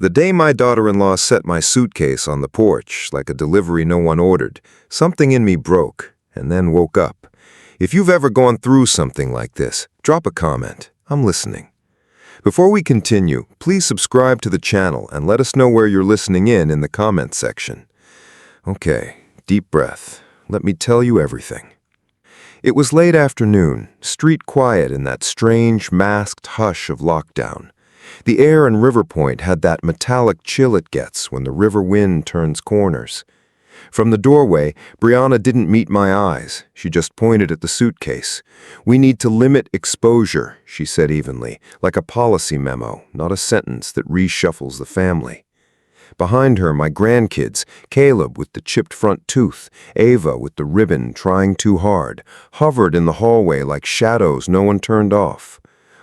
The day my daughter-in-law set my suitcase on the porch, like a delivery no one ordered, something in me broke, and then woke up. If you've ever gone through something like this, drop a comment. I'm listening. Before we continue, please subscribe to the channel and let us know where you're listening in the comment section. Okay, deep breath. Let me tell you everything. It was late afternoon, street quiet in that strange, masked hush of lockdown. The air in River Point had that metallic chill it gets when the river wind turns corners. From the doorway, Brianna didn't meet my eyes. She just pointed at the suitcase. "We need to limit exposure," she said evenly, like a policy memo, not a sentence that reshuffles the family. Behind her, my grandkids, Caleb with the chipped front tooth, Ava with the ribbon trying too hard, hovered in the hallway like shadows no one turned off.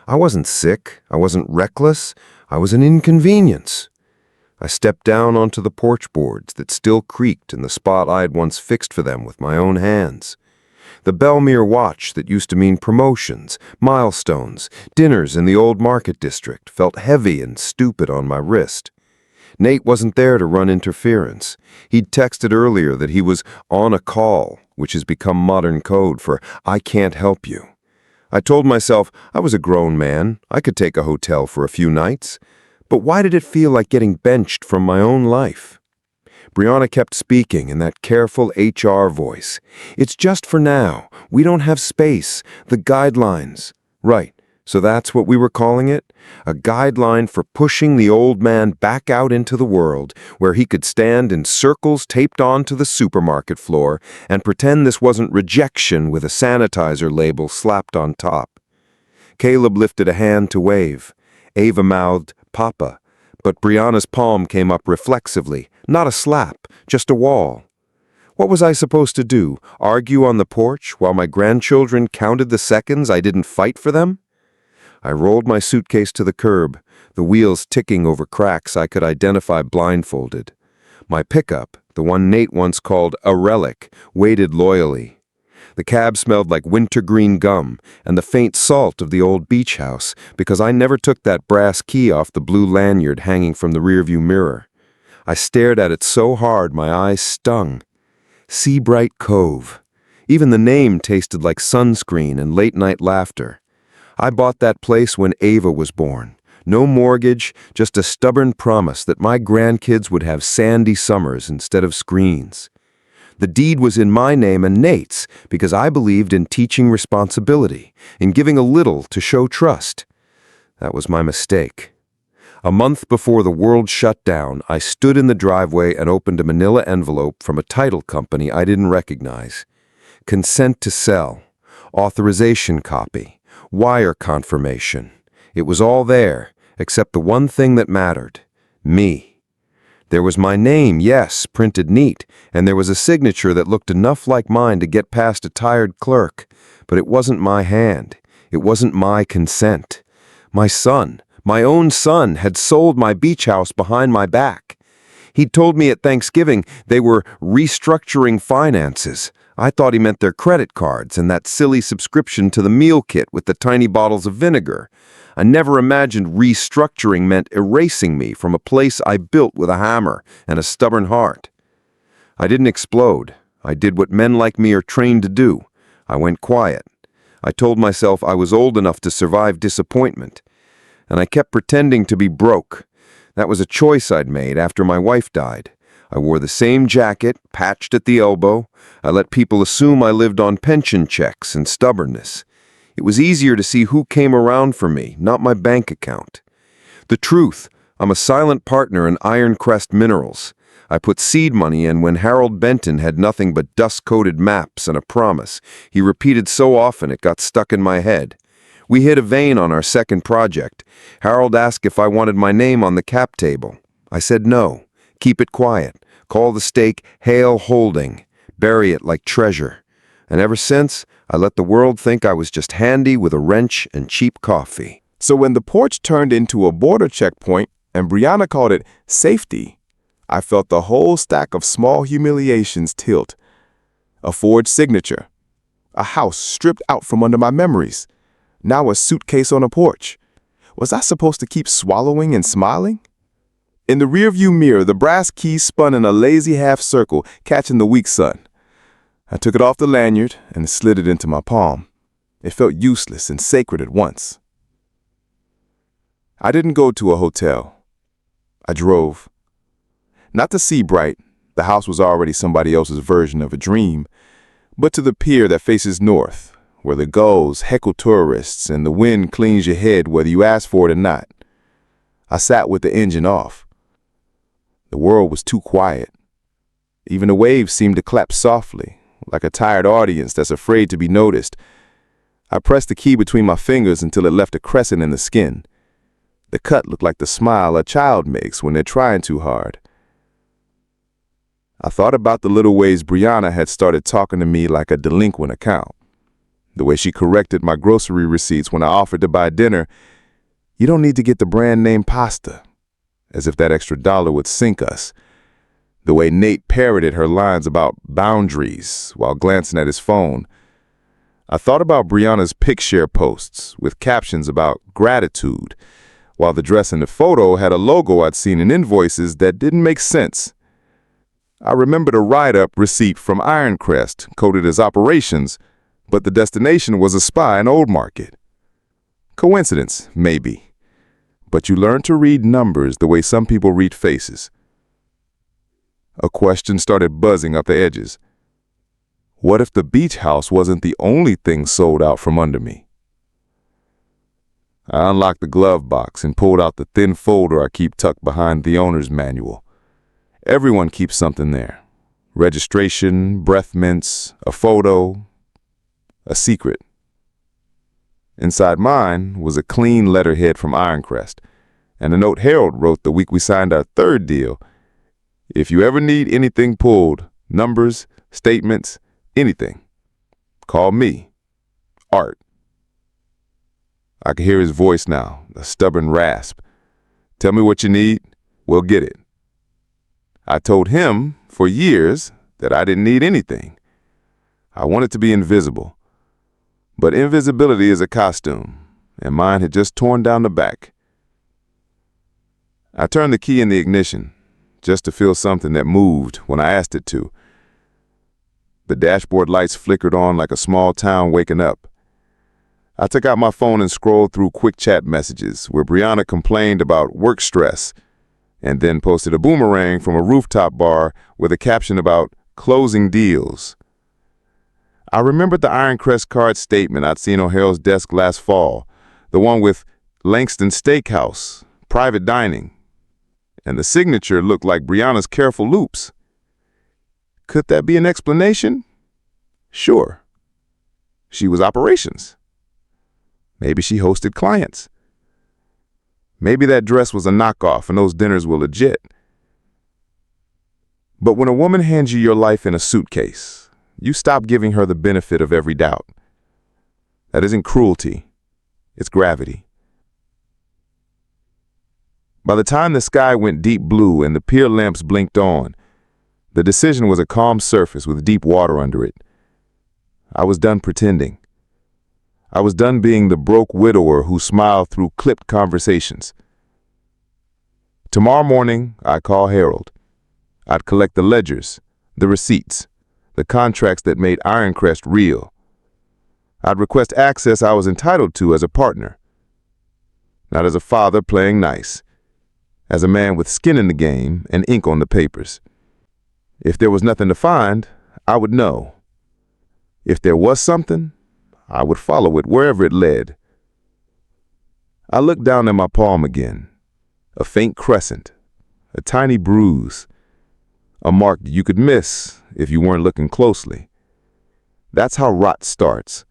I wasn't sick, I wasn't reckless, I was an inconvenience. I stepped down onto the porch boards that still creaked in the spot I'd once fixed for them with my own hands. The Belmere watch that used to mean promotions, milestones, dinners in the old market district felt heavy and stupid on my wrist. Nate wasn't there to run interference. He'd texted earlier that he was on a call, which has become modern code for "I can't help you." I told myself I was a grown man, I could take a hotel for a few nights. But why did it feel like getting benched from my own life? Brianna kept speaking in that careful HR voice. "It's just for now. We don't have space. The guidelines." Right, so that's what we were calling it? A guideline for pushing the old man back out into the world, where he could stand in circles taped onto the supermarket floor and pretend this wasn't rejection with a sanitizer label slapped on top. Caleb lifted a hand to wave. Ava mouthed, "Papa," but Brianna's palm came up reflexively, not a slap, just a wall. What was I supposed to do, argue on the porch while my grandchildren counted the seconds I didn't fight for them? I rolled my suitcase to the curb, the wheels ticking over cracks I could identify blindfolded. My pickup, the one Nate once called a relic, waited loyally. The cab smelled like wintergreen gum and the faint salt of the old beach house because I never took that brass key off the blue lanyard hanging from the rearview mirror. I stared at it so hard my eyes stung. Seabright Cove. Even the name tasted like sunscreen and late-night laughter. I bought that place when Ava was born. No mortgage, just a stubborn promise that my grandkids would have sandy summers instead of screens. The deed was in my name and Nate's because I believed in teaching responsibility, in giving a little to show trust. That was my mistake. A month before the world shut down, I stood in the driveway and opened a manila envelope from a title company I didn't recognize. Consent to sell, authorization copy, wire confirmation. It was all there, except the one thing that mattered: me. There was my name, yes, printed neat, and there was a signature that looked enough like mine to get past a tired clerk. But it wasn't my hand. It wasn't my consent. My son, my own son, had sold my beach house behind my back. He'd told me at Thanksgiving they were restructuring finances. I thought he meant their credit cards and that silly subscription to the meal kit with the tiny bottles of vinegar. I never imagined restructuring meant erasing me from a place I built with a hammer and a stubborn heart. I didn't explode. I did what men like me are trained to do. I went quiet. I told myself I was old enough to survive disappointment. And I kept pretending to be broke. That was a choice I'd made after my wife died. I wore the same jacket, patched at the elbow. I let people assume I lived on pension checks and stubbornness. It was easier to see who came around for me, not my bank account. The truth, I'm a silent partner in Ironcrest Minerals. I put seed money in when Harold Benton had nothing but dust-coated maps and a promise he repeated so often it got stuck in my head. We hit a vein on our second project. Harold asked if I wanted my name on the cap table. I said no. Keep it quiet. Call the stake Hale Holding. Bury it like treasure. And ever since, I let the world think I was just handy with a wrench and cheap coffee. So when the porch turned into a border checkpoint and Brianna called it safety, I felt the whole stack of small humiliations tilt. A forged signature. A house stripped out from under my memories. Now a suitcase on a porch. Was I supposed to keep swallowing and smiling? In the rearview mirror, the brass key spun in a lazy half circle, catching the weak sun. I took it off the lanyard and slid it into my palm. It felt useless and sacred at once. I didn't go to a hotel. I drove. Not to see Bright, the house was already somebody else's version of a dream, but to the pier that faces north, where the gulls heckle tourists and the wind cleans your head whether you ask for it or not. I sat with the engine off. The world was too quiet. Even the waves seemed to clap softly, like a tired audience that's afraid to be noticed. I pressed the key between my fingers until it left a crescent in the skin. The cut looked like the smile a child makes when they're trying too hard. I thought about the little ways Brianna had started talking to me like a delinquent account. The way she corrected my grocery receipts when I offered to buy dinner. You don't need to get the brand name pasta, as if that extra dollar would sink us. The way Nate parroted her lines about boundaries while glancing at his phone. I thought about Brianna's pic-share posts with captions about gratitude, while the dress in the photo had a logo I'd seen in invoices that didn't make sense. I remembered a write-up receipt from Ironcrest coded as operations, but the destination was a spa in Old Market. Coincidence, maybe. But you learn to read numbers the way some people read faces. A question started buzzing up the edges. What if the beach house wasn't the only thing sold out from under me? I unlocked the glove box and pulled out the thin folder I keep tucked behind the owner's manual. Everyone keeps something there. Registration, breath mints, a photo, a secret. Inside mine was a clean letterhead from Ironcrest, and a note Harold wrote the week we signed our third deal. If you ever need anything pulled, numbers, statements, anything, call me, Art. I could hear his voice now, a stubborn rasp. Tell me what you need, we'll get it. I told him for years that I didn't need anything. I wanted to be invisible. But invisibility is a costume, and mine had just torn down the back. I turned the key in the ignition, just to feel something that moved when I asked it to. The dashboard lights flickered on like a small town waking up. I took out my phone and scrolled through quick chat messages where Brianna complained about work stress, and then posted a boomerang from a rooftop bar with a caption about closing deals. I remembered the Ironcrest card statement I'd seen on Harold's desk last fall, the one with Langston Steakhouse, private dining, and the signature looked like Brianna's careful loops. Could that be an explanation? Sure. She was operations. Maybe she hosted clients. Maybe that dress was a knockoff and those dinners were legit. But when a woman hands you your life in a suitcase, you stop giving her the benefit of every doubt. That isn't cruelty. It's gravity. By the time the sky went deep blue and the pier lamps blinked on, the decision was a calm surface with deep water under it. I was done pretending. I was done being the broke widower who smiled through clipped conversations. Tomorrow morning, I'd call Harold. I'd collect the ledgers, the receipts, the contracts that made Ironcrest real. I'd request access I was entitled to as a partner. Not as a father playing nice. As a man with skin in the game and ink on the papers. If there was nothing to find, I would know. If there was something, I would follow it wherever it led. I looked down at my palm again. A faint crescent, a tiny bruise, a mark you could miss if you weren't looking closely. That's how rot starts.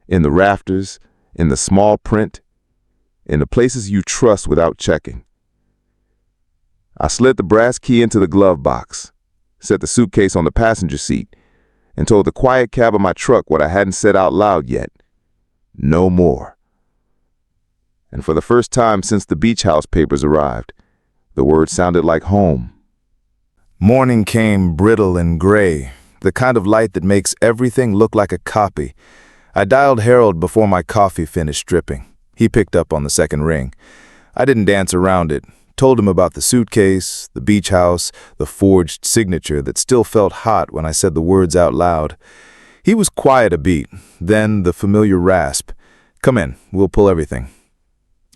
In the rafters, in the small print, in the places you trust without checking. I slid the brass key into the glove box, set the suitcase on the passenger seat, and told the quiet cab of my truck what I hadn't said out loud yet. No more. And for the first time since the beach house papers arrived, the word sounded like home. Morning came brittle and gray, the kind of light that makes everything look like a copy. I dialed Harold before my coffee finished dripping. He picked up on the second ring. I didn't dance around it, Told him about the suitcase, the beach house, the forged signature that still felt hot when I said the words out loud. He was quiet a beat, then the familiar rasp. "Come in, we'll pull everything."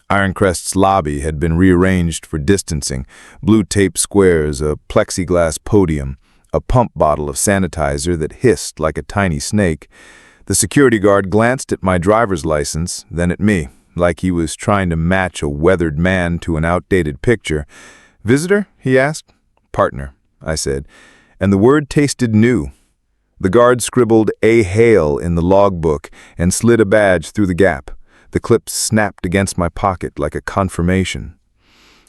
Ironcrest's lobby had been rearranged for distancing, blue tape squares, a plexiglass podium, a pump bottle of sanitizer that hissed like a tiny snake. The security guard glanced at my driver's license, then at me, like he was trying to match a weathered man to an outdated picture. "Visitor?" he asked. "Partner," I said, and the word tasted new. The guard scribbled "A. Hale" in the logbook and slid a badge through the gap. The clip snapped against my pocket like a confirmation.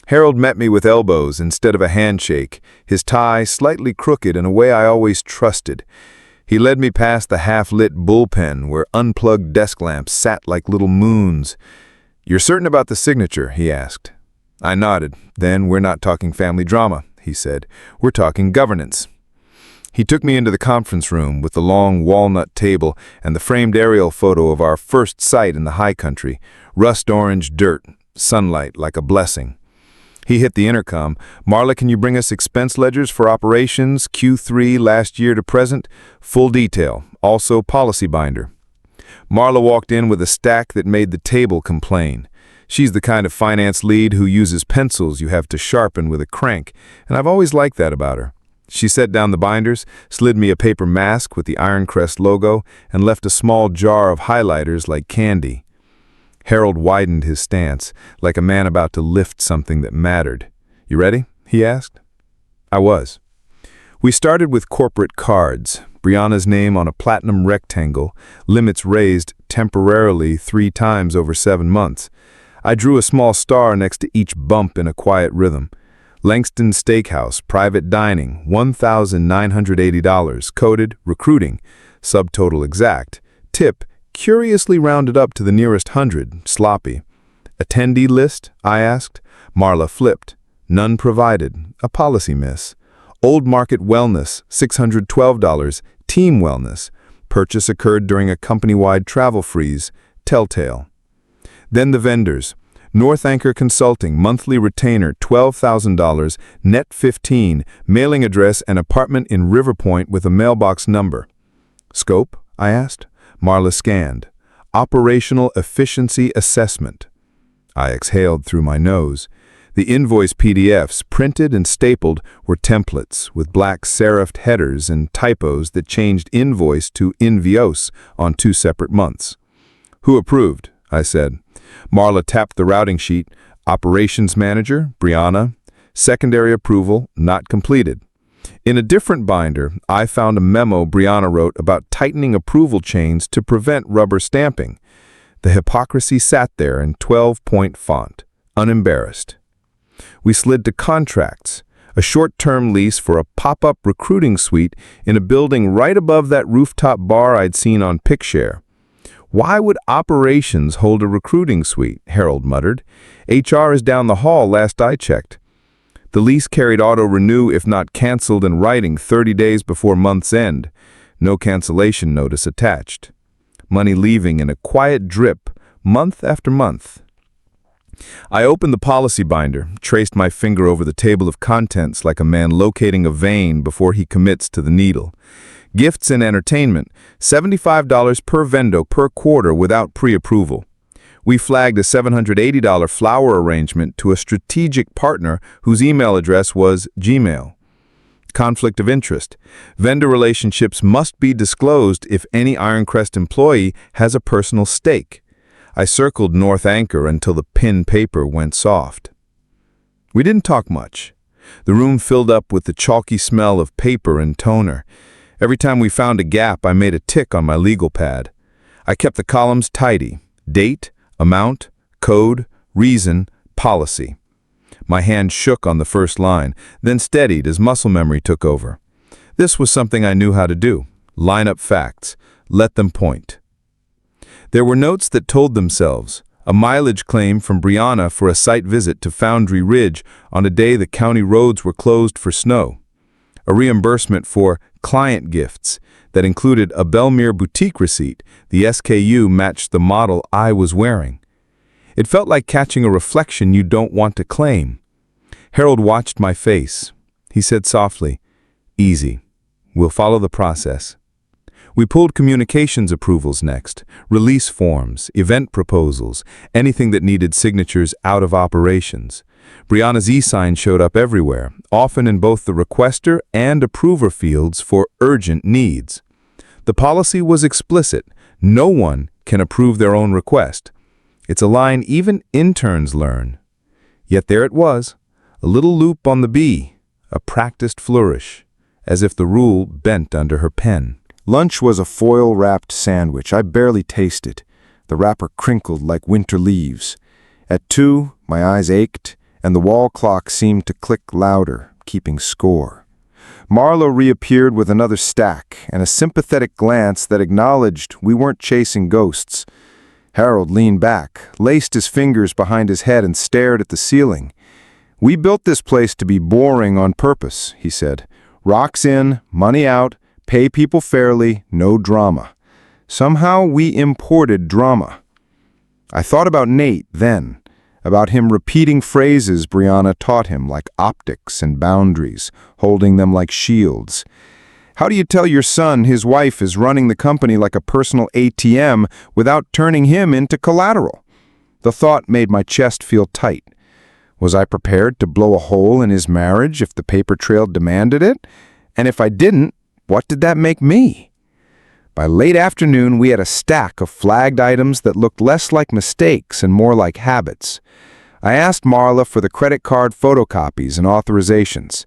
Harold met me with elbows instead of a handshake, his tie slightly crooked in a way I always trusted. He led me past the half-lit bullpen where unplugged desk lamps sat like little moons. "You're certain about the signature?" he asked. I nodded. "Then we're not talking family drama," he said. "We're talking governance." He took me into the conference room with the long walnut table and the framed aerial photo of our first site in the high country, rust-orange dirt, sunlight like a blessing. He hit the intercom. "Marla, can you bring us expense ledgers for operations, Q3 last year to present? Full detail, also policy binder." Marla walked in with a stack that made the table complain. She's the kind of finance lead who uses pencils you have to sharpen with a crank, and I've always liked that about her. She set down the binders, slid me a paper mask with the Ironcrest logo, and left a small jar of highlighters like candy. Harold widened his stance, like a man about to lift something that mattered. "You ready?" he asked. I was. We started with corporate cards, Brianna's name on a platinum rectangle, limits raised temporarily 3 times over 7 months. I drew a small star next to each bump in a quiet rhythm. Langston Steakhouse, private dining, $1,980, coded, recruiting, subtotal exact, tip, curiously rounded up to the nearest 100, sloppy. "Attendee list?" I asked. Marla flipped. "None provided, a policy miss." Old Market Wellness, $612, team wellness. Purchase occurred during a company-wide travel freeze, telltale. Then the vendors. North Anchor Consulting, monthly retainer, $12,000, net 15, mailing address and apartment in River Point with a mailbox number. "Scope?" I asked. Marla scanned. "Operational efficiency assessment." I exhaled through my nose. The invoice PDFs, printed and stapled, were templates with black serifed headers and typos that changed invoice to invios on 2 separate months. "Who approved?" I said. Marla tapped the routing sheet. "Operations manager, Brianna. Secondary approval, not completed." In a different binder, I found a memo Brianna wrote about tightening approval chains to prevent rubber stamping. The hypocrisy sat there in 12-point font, unembarrassed. We slid to contracts, a short-term lease for a pop-up recruiting suite in a building right above that rooftop bar I'd seen on Picshare. "Why would operations hold a recruiting suite?" Harold muttered. "HR is down the hall last I checked." The lease carried auto-renew if not canceled in writing 30 days before month's end. No cancellation notice attached. Money leaving in a quiet drip, month after month. I opened the policy binder, traced my finger over the table of contents like a man locating a vein before he commits to the needle. Gifts and entertainment, $75 per vendo per quarter without pre-approval. We flagged a $780 flower arrangement to a strategic partner whose email address was Gmail. Conflict of interest. Vendor relationships must be disclosed if any Ironcrest employee has a personal stake. I circled North Anchor until the pin paper went soft. We didn't talk much. The room filled up with the chalky smell of paper and toner. Every time we found a gap, I made a tick on my legal pad. I kept the columns tidy. Date, amount, code, reason, policy. My hand shook on the first line, then steadied as muscle memory took over. This was something I knew how to do. Line up facts. Let them point. There were notes that told themselves. A mileage claim from Brianna for a site visit to Foundry Ridge on a day the county roads were closed for snow. A reimbursement for client gifts that included a Belmere boutique receipt. The SKU matched the model I was wearing. It felt like catching a reflection you don't want to claim. Harold watched my face. He said softly, "Easy. We'll follow the process." We pulled communications approvals next, release forms, event proposals, anything that needed signatures out of operations. Brianna's e-sign showed up everywhere, often in both the requester and approver fields for urgent needs. The policy was explicit. No one can approve their own request. It's a line even interns learn. Yet there it was, a little loop on the B, a practiced flourish, as if the rule bent under her pen. Lunch was a foil-wrapped sandwich I barely tasted. The wrapper crinkled like winter leaves. At 2, my eyes ached, and the wall clock seemed to click louder, keeping score. Marla reappeared with another stack and a sympathetic glance that acknowledged we weren't chasing ghosts. Harold leaned back, laced his fingers behind his head, and stared at the ceiling. "We built this place to be boring on purpose," he said. "Rocks in, money out, pay people fairly, no drama. Somehow we imported drama." I thought about Nate then, about him repeating phrases Brianna taught him like optics and boundaries, holding them like shields. How do you tell your son his wife is running the company like a personal ATM without turning him into collateral? The thought made my chest feel tight. Was I prepared to blow a hole in his marriage if the paper trail demanded it? And if I didn't, what did that make me? By late afternoon, we had a stack of flagged items that looked less like mistakes and more like habits. I asked Marla for the credit card photocopies and authorizations.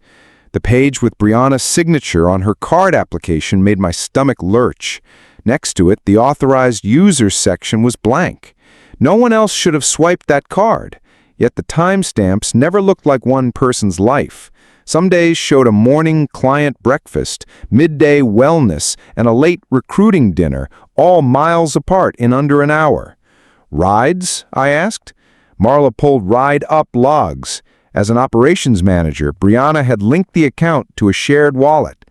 The page with Brianna's signature on her card application made my stomach lurch. Next to it, the authorized users section was blank. No one else should have swiped that card, yet the timestamps never looked like one person's life. Some days showed a morning client breakfast, midday wellness, and a late recruiting dinner, all miles apart in under an hour. "Rides?" I asked. Marla pulled ride-up logs. As an operations manager, Brianna had linked the account to a shared wallet.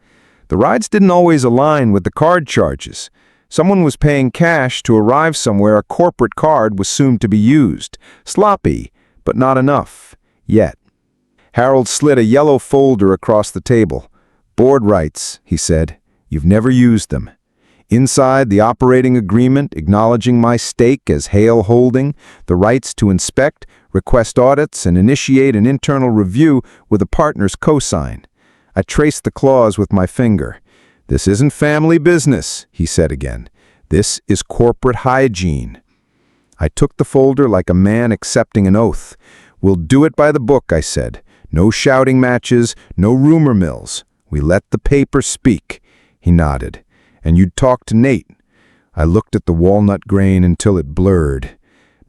The rides didn't always align with the card charges. Someone was paying cash to arrive somewhere a corporate card was soon to be used. Sloppy, but not enough. Yet. Harold slid a yellow folder across the table. "Board rights," he said. "You've never used them." Inside, the operating agreement acknowledging my stake as Hale Holding, the rights to inspect, request audits, and initiate an internal review with a partner's cosign. I traced the clause with my finger. "This isn't family business," he said again. "This is corporate hygiene." I took the folder like a man accepting an oath. "We'll do it by the book," I said. "No shouting matches, no rumor mills. We let the paper speak." He nodded. "And you'd talk to Nate." I looked at the walnut grain until it blurred.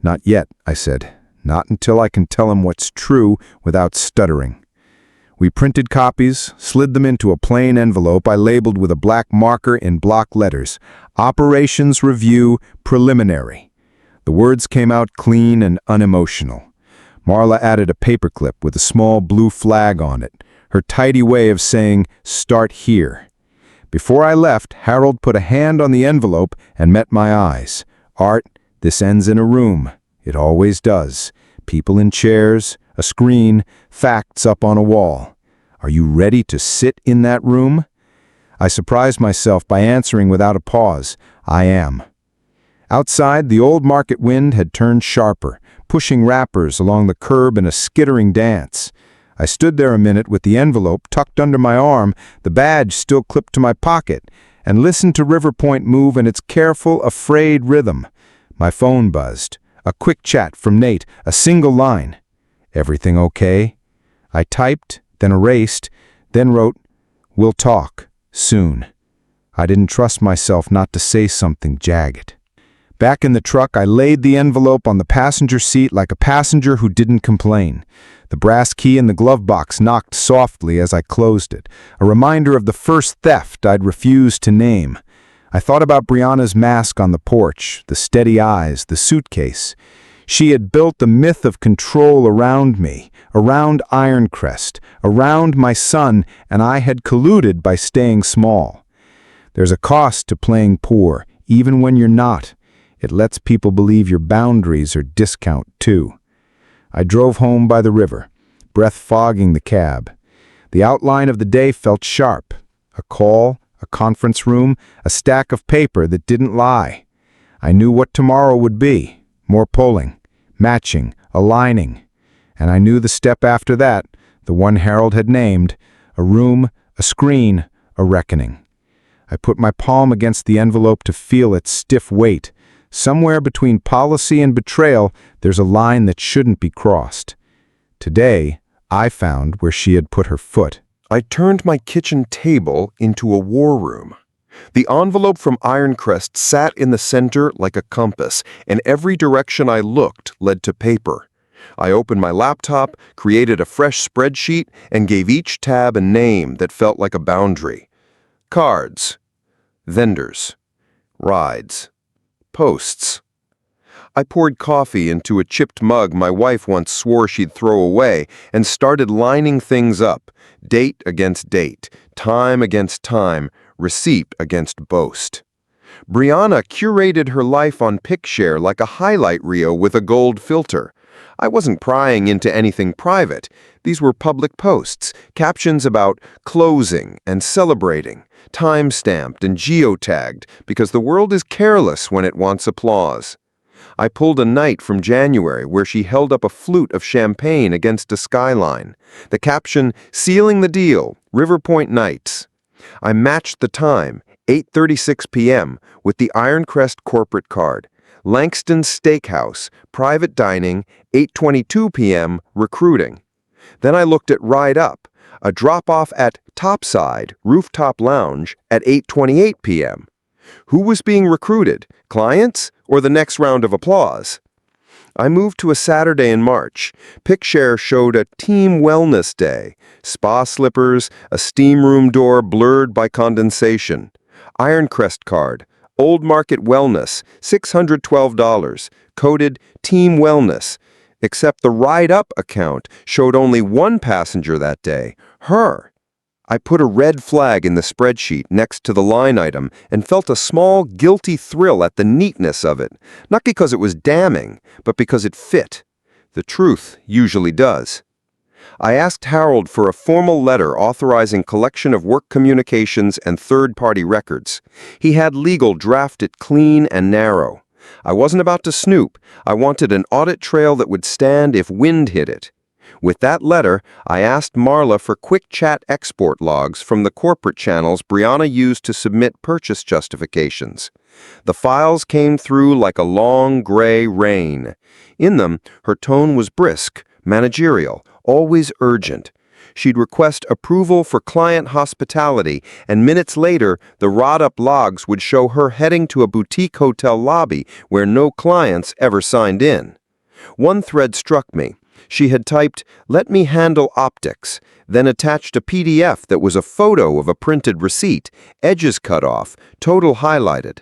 "Not yet," I said. "Not until I can tell him what's true without stuttering." We printed copies, slid them into a plain envelope I labeled with a black marker in block letters, "Operations Review Preliminary." The words came out clean and unemotional. Marla added a paperclip with a small blue flag on it, her tidy way of saying, "Start here." Before I left, Harold put a hand on the envelope and met my eyes. "Art, this ends in a room. It always does. People in chairs, a screen, facts up on a wall. Are you ready to sit in that room?" I surprised myself by answering without a pause, "I am." Outside, the old market wind had turned sharper, pushing wrappers along the curb in a skittering dance. I stood there a minute with the envelope tucked under my arm, the badge still clipped to my pocket, and listened to River Point move in its careful, afraid rhythm. My phone buzzed. A quick chat from Nate, a single line. "Everything okay?" I typed, then erased, then wrote, "We'll talk, soon." I didn't trust myself not to say something jagged. Back in the truck, I laid the envelope on the passenger seat like a passenger who didn't complain. The brass key in the glove box knocked softly as I closed it, a reminder of the first theft I'd refused to name. I thought about Brianna's mask on the porch, the steady eyes, the suitcase. She had built a myth of control around me, around Ironcrest, around my son, and I had colluded by staying small. There's a cost to playing poor, even when you're not. It lets people believe your boundaries are discount, too. I drove home by the river. breath fogging the cab. The outline of the day felt sharp. A call, a conference room, a stack of paper that didn't lie. I knew what tomorrow would be. More polling, matching, aligning. And I knew the step after that, the one Harold had named, a room, a screen, a reckoning. I put my palm against the envelope to feel its stiff weight. Somewhere between policy and betrayal, there's a line that shouldn't be crossed. Today, I found where she had put her foot. I turned my kitchen table into a war room. The envelope from Ironcrest sat in the center like a compass, and every direction I looked led to paper. I opened my laptop, created a fresh spreadsheet, and gave each tab a name that felt like a boundary. Cards, vendors, rides, posts. I poured coffee into a chipped mug my wife once swore she'd throw away and started lining things up, date against date, time against time, receipt against boast. Brianna curated her life on Picshare like a highlight reel with a gold filter. I wasn't prying into anything private. These were public posts, captions about closing and celebrating, time-stamped and geotagged because the world is careless when it wants applause. I pulled a night from January where she held up a flute of champagne against a skyline. The caption, "Sealing the Deal, River Point Nights." I matched the time, 8:36 p.m., with the Ironcrest corporate card. Langston's Steakhouse, private dining, 8:22 p.m., recruiting. Then I looked at Ride Up, a drop-off at Topside, Rooftop Lounge, at 8:28 p.m. Who was being recruited, clients or the next round of applause? I moved to a Saturday in March. Picshare showed a team wellness day, spa slippers, a steam room door blurred by condensation. Ironcrest card, Old Market Wellness, $612, coded Team Wellness. Except the Ride Up account showed only one passenger that day, her. I put a red flag in the spreadsheet next to the line item and felt a small, guilty thrill at the neatness of it, not because it was damning, but because it fit. The truth usually does. I asked Harold for a formal letter authorizing collection of work communications and third-party records. He had legal draft it clean and narrow. I wasn't about to snoop. I wanted an audit trail that would stand if wind hit it. With that letter, I asked Marla for quick chat export logs from the corporate channels Brianna used to submit purchase justifications. The files came through like a long gray rain. In them, her tone was brisk, managerial, always urgent. She'd request approval for client hospitality, and minutes later, the wrought-up logs would show her heading to a boutique hotel lobby where no clients ever signed in. One thread struck me. She had typed, "Let me handle optics," then attached a PDF that was a photo of a printed receipt, edges cut off, total highlighted.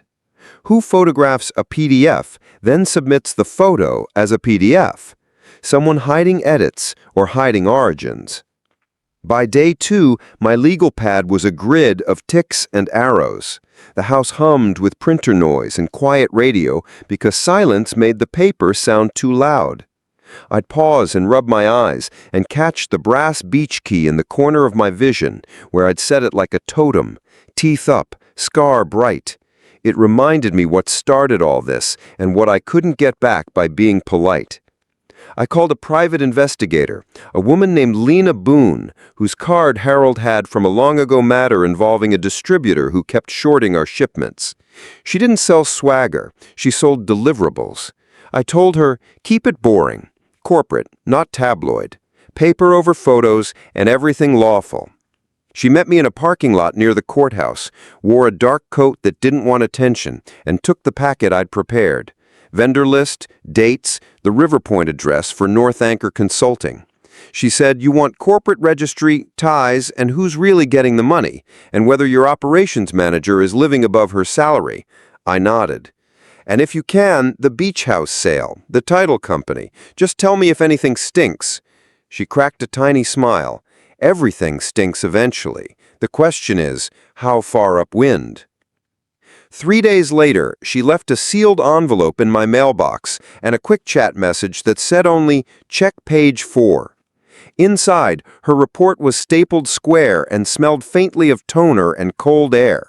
Who photographs a PDF, then submits the photo as a PDF? Someone hiding edits or hiding origins. By day 2, my legal pad was a grid of ticks and arrows. The house hummed with printer noise and quiet radio because silence made the paper sound too loud. I'd pause and rub my eyes and catch the brass beach key in the corner of my vision, where I'd set it like a totem, teeth up, scar bright. It reminded me what started all this and what I couldn't get back by being polite. I called a private investigator, a woman named Lena Boone, whose card Harold had from a long-ago matter involving a distributor who kept shorting our shipments. She didn't sell swagger, she sold deliverables. I told her, keep it boring. Corporate, not tabloid. Paper over photos, and everything lawful. She met me in a parking lot near the courthouse, wore a dark coat that didn't want attention, and took the packet I'd prepared. Vendor list, dates, the River Point address for North Anchor Consulting. She said, you want corporate registry, ties, and who's really getting the money, and whether your operations manager is living above her salary. I nodded. And if you can, the beach house sale, the title company. Just tell me if anything stinks. She cracked a tiny smile. Everything stinks eventually. The question is, how far upwind? 3 days later, she left a sealed envelope in my mailbox and a quick chat message that said only, check page 4. Inside, her report was stapled square and smelled faintly of toner and cold air.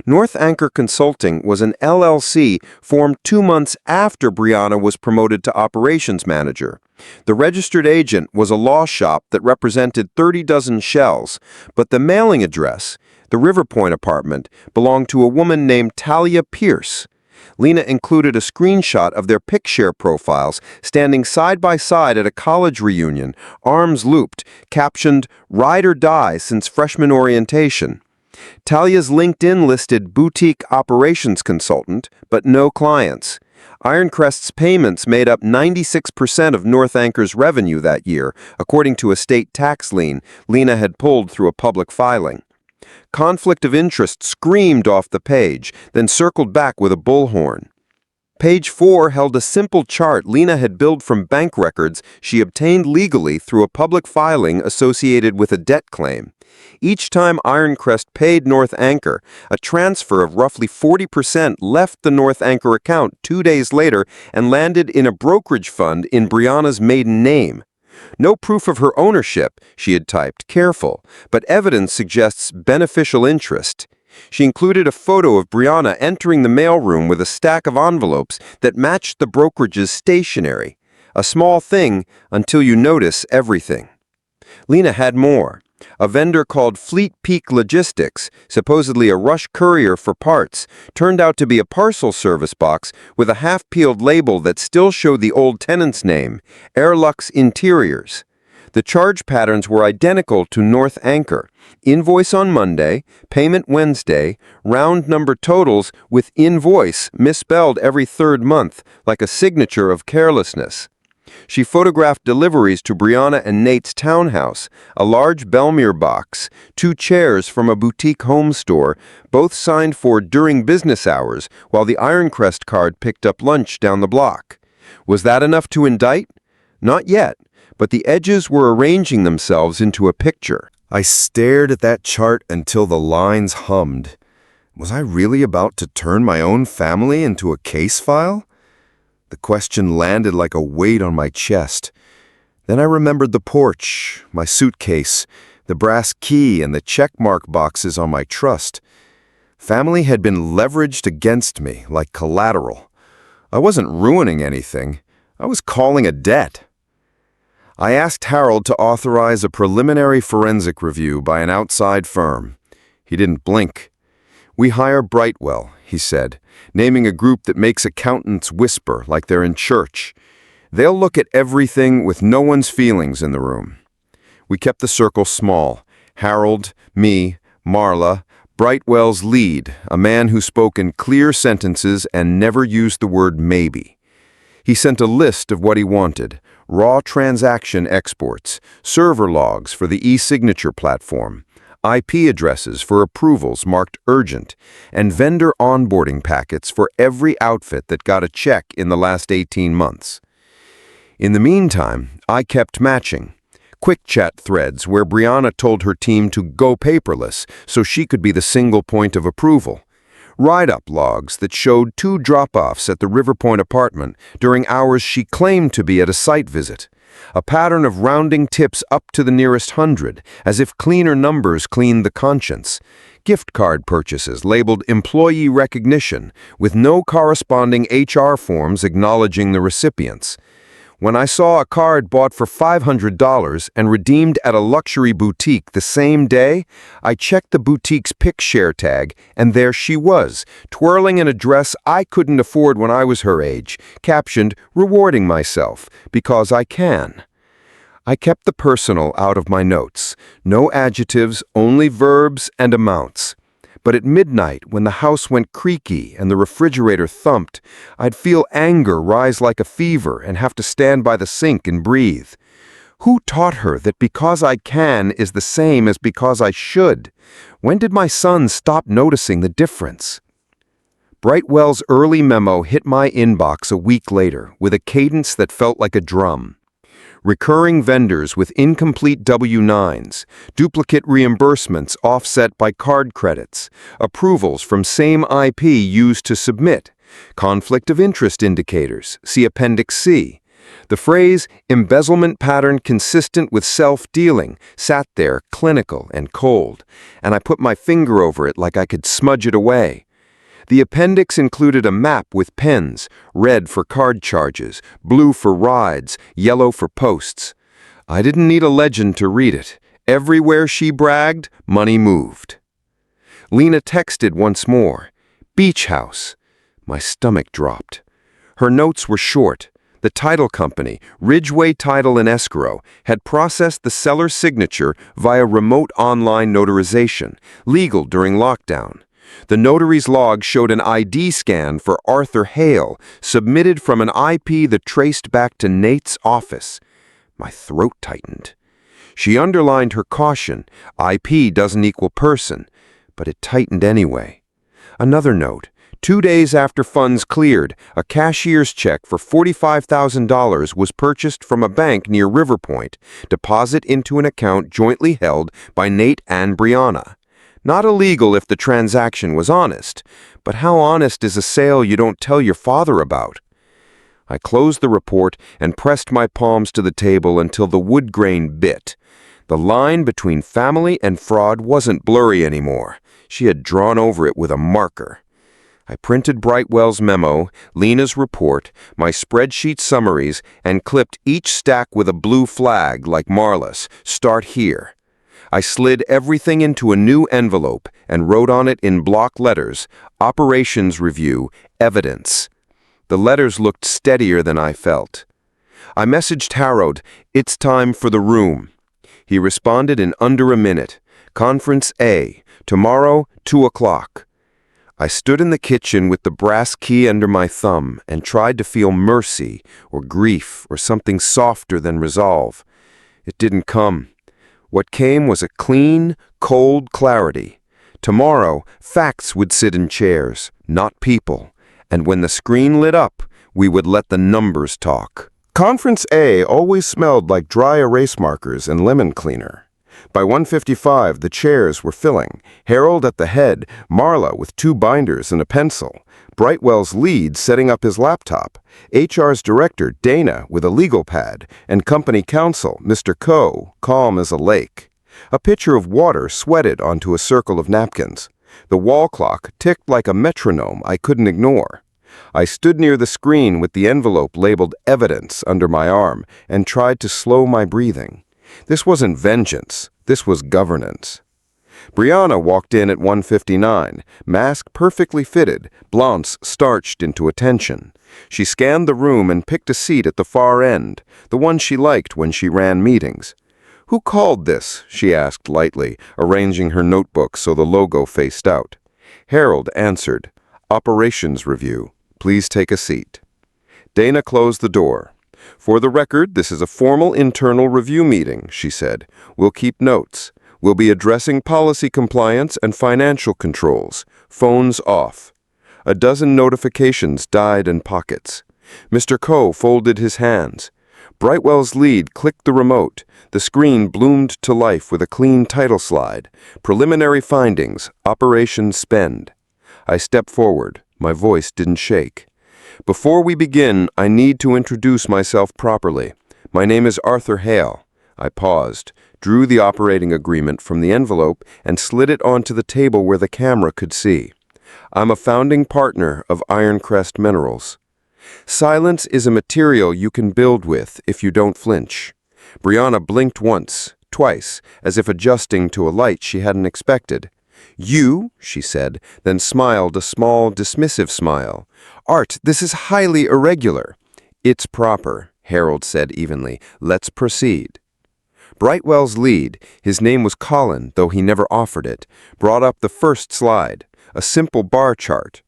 North Anchor Consulting was an LLC formed 2 months after Brianna was promoted to operations manager. The registered agent was a law shop that represented 30 dozen shells, but the mailing address, the River Point apartment, belonged to a woman named Talia Pierce. Lena included a screenshot of their Picshare profiles standing side by side at a college reunion, arms looped, captioned, "Ride or Die since freshman orientation." Talia's LinkedIn listed boutique operations consultant, but no clients. Ironcrest's payments made up 96% of North Anchor's revenue that year, according to a state tax lien Lena had pulled through a public filing. Conflict of interest screamed off the page, then circled back with a bullhorn. Page 4 held a simple chart Lena had built from bank records she obtained legally through a public filing associated with a debt claim. Each time Ironcrest paid North Anchor, a transfer of roughly 40% left the North Anchor account 2 days later and landed in a brokerage fund in Brianna's maiden name. No proof of her ownership, she had typed, careful, but evidence suggests beneficial interest. She included a photo of Brianna entering the mailroom with a stack of envelopes that matched the brokerage's stationery. A small thing until you notice everything. Lena had more. A vendor called Fleet Peak Logistics, supposedly a rush courier for parts, turned out to be a parcel service box with a half-peeled label that still showed the old tenant's name, Airlux Interiors. The charge patterns were identical to North Anchor. Invoice on Monday, payment Wednesday, round number totals with invoice misspelled every third month, like a signature of carelessness. She photographed deliveries to Brianna and Nate's townhouse, a large Belmere box, 2 chairs from a boutique home store, both signed for during business hours, while the Ironcrest card picked up lunch down the block. Was that enough to indict? Not yet, but the edges were arranging themselves into a picture. I stared at that chart until the lines hummed. Was I really about to turn my own family into a case file? The question landed like a weight on my chest. Then I remembered the porch, my suitcase, the brass key, and the checkmark boxes on my trust. Family had been leveraged against me like collateral. I wasn't ruining anything. I was calling a debt. I asked Harold to authorize a preliminary forensic review by an outside firm. He didn't blink. "We hire Brightwell," he said, naming a group that makes accountants whisper like they're in church. "They'll look at everything with no one's feelings in the room." We kept the circle small. Harold, me, Marla, Brightwell's lead, a man who spoke in clear sentences and never used the word maybe. He sent a list of what he wanted: raw transaction exports, server logs for the e-signature platform, IP addresses for approvals marked urgent, and vendor onboarding packets for every outfit that got a check in the last 18 months. In the meantime, I kept matching. Quick chat threads where Brianna told her team to go paperless so she could be the single point of approval. Write-up logs that showed 2 drop-offs at the River Point apartment during hours she claimed to be at a site visit. A pattern of rounding tips up to the nearest 100, as if cleaner numbers cleaned the conscience. Gift card purchases labeled employee recognition, with no corresponding HR forms acknowledging the recipients. When I saw a card bought for $500 and redeemed at a luxury boutique the same day, I checked the boutique's Picshare tag, and there she was, twirling an address I couldn't afford when I was her age, captioned, "Rewarding myself, because I can." I kept the personal out of my notes. No adjectives, only verbs and amounts. But at midnight, when the house went creaky and the refrigerator thumped, I'd feel anger rise like a fever and have to stand by the sink and breathe. Who taught her that because I can is the same as because I should? When did my son stop noticing the difference? Brightwell's early memo hit my inbox a week later with a cadence that felt like a drum. Recurring vendors with incomplete W-9s, duplicate reimbursements offset by card credits, approvals from same IP used to submit, conflict of interest indicators, see Appendix C. The phrase, embezzlement pattern consistent with self-dealing, sat there clinical and cold, and I put my finger over it like I could smudge it away. The appendix included a map with pens, red for card charges, blue for rides, yellow for posts. I didn't need a legend to read it. Everywhere she bragged, money moved. Lena texted once more. Beach house. My stomach dropped. Her notes were short. The title company, Ridgeway Title and Escrow, had processed the seller's signature via remote online notarization, legal during lockdown. The notary's log showed an ID scan for Arthur Hale, submitted from an IP that traced back to Nate's office. My throat tightened. She underlined her caution, IP doesn't equal person, but it tightened anyway. Another note. 2 days after funds cleared, a cashier's check for $45,000 was purchased from a bank near River Point, deposit into an account jointly held by Nate and Brianna. Not illegal if the transaction was honest, but how honest is a sale you don't tell your father about? I closed the report and pressed my palms to the table until the wood grain bit. The line between family and fraud wasn't blurry anymore. She had drawn over it with a marker. I printed Brightwell's memo, Lena's report, my spreadsheet summaries, and clipped each stack with a blue flag like Marla's, start here. I slid everything into a new envelope and wrote on it in block letters, Operations Review, Evidence. The letters looked steadier than I felt. I messaged Harold, it's time for the room. He responded in under a minute. Conference A, tomorrow, 2 o'clock. I stood in the kitchen with the brass key under my thumb and tried to feel mercy or grief or something softer than resolve. It didn't come. What came was a clean, cold clarity. Tomorrow, facts would sit in chairs, not people, and when the screen lit up, we would let the numbers talk. Conference A always smelled like dry erase markers and lemon cleaner. By 1:55, the chairs were filling. Harold at the head, Marla with 2 binders and a pencil, Brightwell's lead setting up his laptop, HR's director, Dana, with a legal pad, and company counsel, Mr. Coe, calm as a lake. A pitcher of water sweated onto a circle of napkins. The wall clock ticked like a metronome I couldn't ignore. I stood near the screen with the envelope labeled Evidence under my arm and tried to slow my breathing. This wasn't vengeance, this was governance. Brianna walked in at 1:59, mask perfectly fitted, blondes starched into attention. She scanned the room and picked a seat at the far end, the one she liked when she ran meetings. Who called this? She asked lightly, arranging her notebook so the logo faced out. Harold answered, Operations Review. Please take a seat. Dana closed the door. For the record, this is a formal internal review meeting, she said. We'll keep notes. We'll be addressing policy compliance and financial controls. Phones off. A dozen notifications died in pockets. Mr. Coe folded his hands. Brightwell's lead clicked the remote. The screen bloomed to life with a clean title slide. Preliminary findings, Operation Spend. I stepped forward. My voice didn't shake. Before we begin, I need to introduce myself properly. My name is Arthur Hale. I paused, drew the operating agreement from the envelope, and slid it onto the table where the camera could see. I'm a founding partner of Ironcrest Minerals. Silence is a material you can build with if you don't flinch. Brianna blinked once, twice, as if adjusting to a light she hadn't expected. You, she said, then smiled a small, dismissive smile. Art, this is highly irregular. It's proper, Harold said evenly. Let's proceed. Brightwell's lead, his name was Colin, though he never offered it, brought up the first slide, a simple bar chart.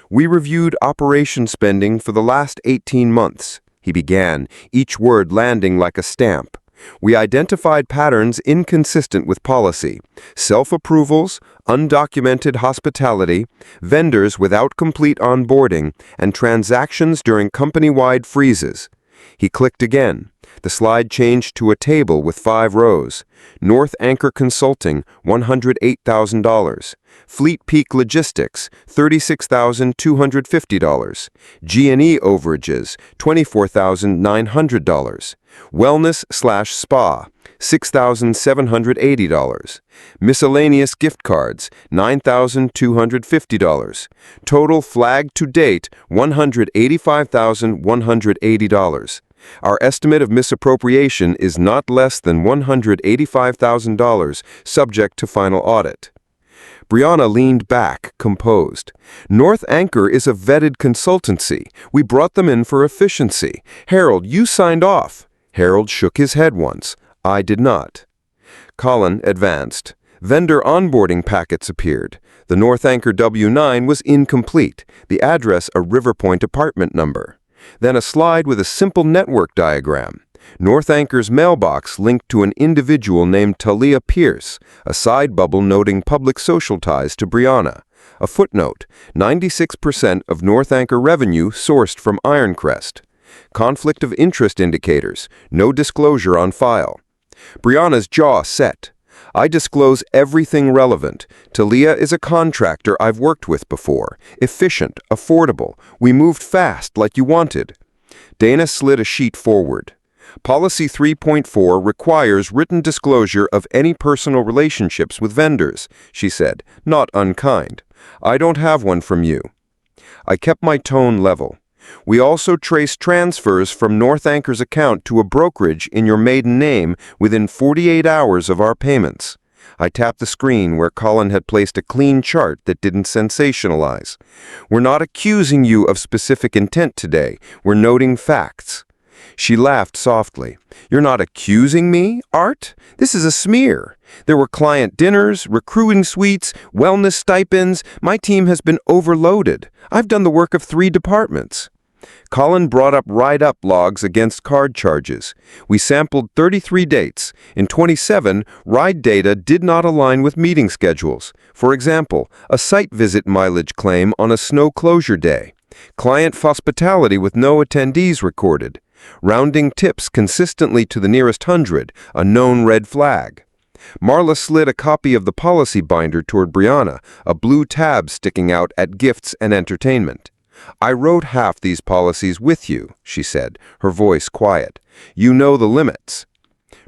We reviewed operation spending for the last 18 months, he began, each word landing like a stamp. We identified patterns inconsistent with policy, self-approvals, undocumented hospitality, vendors without complete onboarding, and transactions during company-wide freezes. He clicked again. The slide changed to a table with 5 rows. North Anchor Consulting, $108,000. Fleet Peak Logistics, $36,250. G&E overages, $24,900. Wellness/spa, $6,780. Miscellaneous gift cards, $9,250. Total flag to date, $185,180. Our estimate of misappropriation is not less than $185,000, subject to final audit. Brianna leaned back, composed. North Anchor is a vetted consultancy. We brought them in for efficiency. Harold, you signed off. Harold shook his head once. I did not. Colin advanced. Vendor onboarding packets appeared. The North Anchor W-9 was incomplete, the address a Riverpoint apartment number. Then a slide with a simple network diagram. North Anchor's mailbox linked to an individual named Talia Pierce, a side bubble noting public social ties to Brianna. A footnote, 96% of North Anchor revenue sourced from Ironcrest. Conflict of interest indicators, no disclosure on file. Brianna's jaw set. I disclose everything relevant. Talia is a contractor I've worked with before. Efficient, affordable. We moved fast like you wanted. Dana slid a sheet forward. Policy 3.4 requires written disclosure of any personal relationships with vendors, she said, not unkind. I don't have one from you. I kept my tone level. We also traced transfers from North Anchor's account to a brokerage in your maiden name within 48 hours of our payments. I tapped the screen where Colin had placed a clean chart that didn't sensationalize. We're not accusing you of specific intent today. We're noting facts. She laughed softly. You're not accusing me, Art? This is a smear. There were client dinners, recruiting suites, wellness stipends. My team has been overloaded. I've done the work of 3 departments. Colin brought up write-up logs against card charges. We sampled 33 dates. In 27, ride data did not align with meeting schedules. For example, a site visit mileage claim on a snow closure day. Client hospitality with no attendees recorded. Rounding tips consistently to the nearest 100, a known red flag. Marla slid a copy of the policy binder toward Brianna, a blue tab sticking out at gifts and entertainment. I wrote half these policies with you, she said, her voice quiet. You know the limits.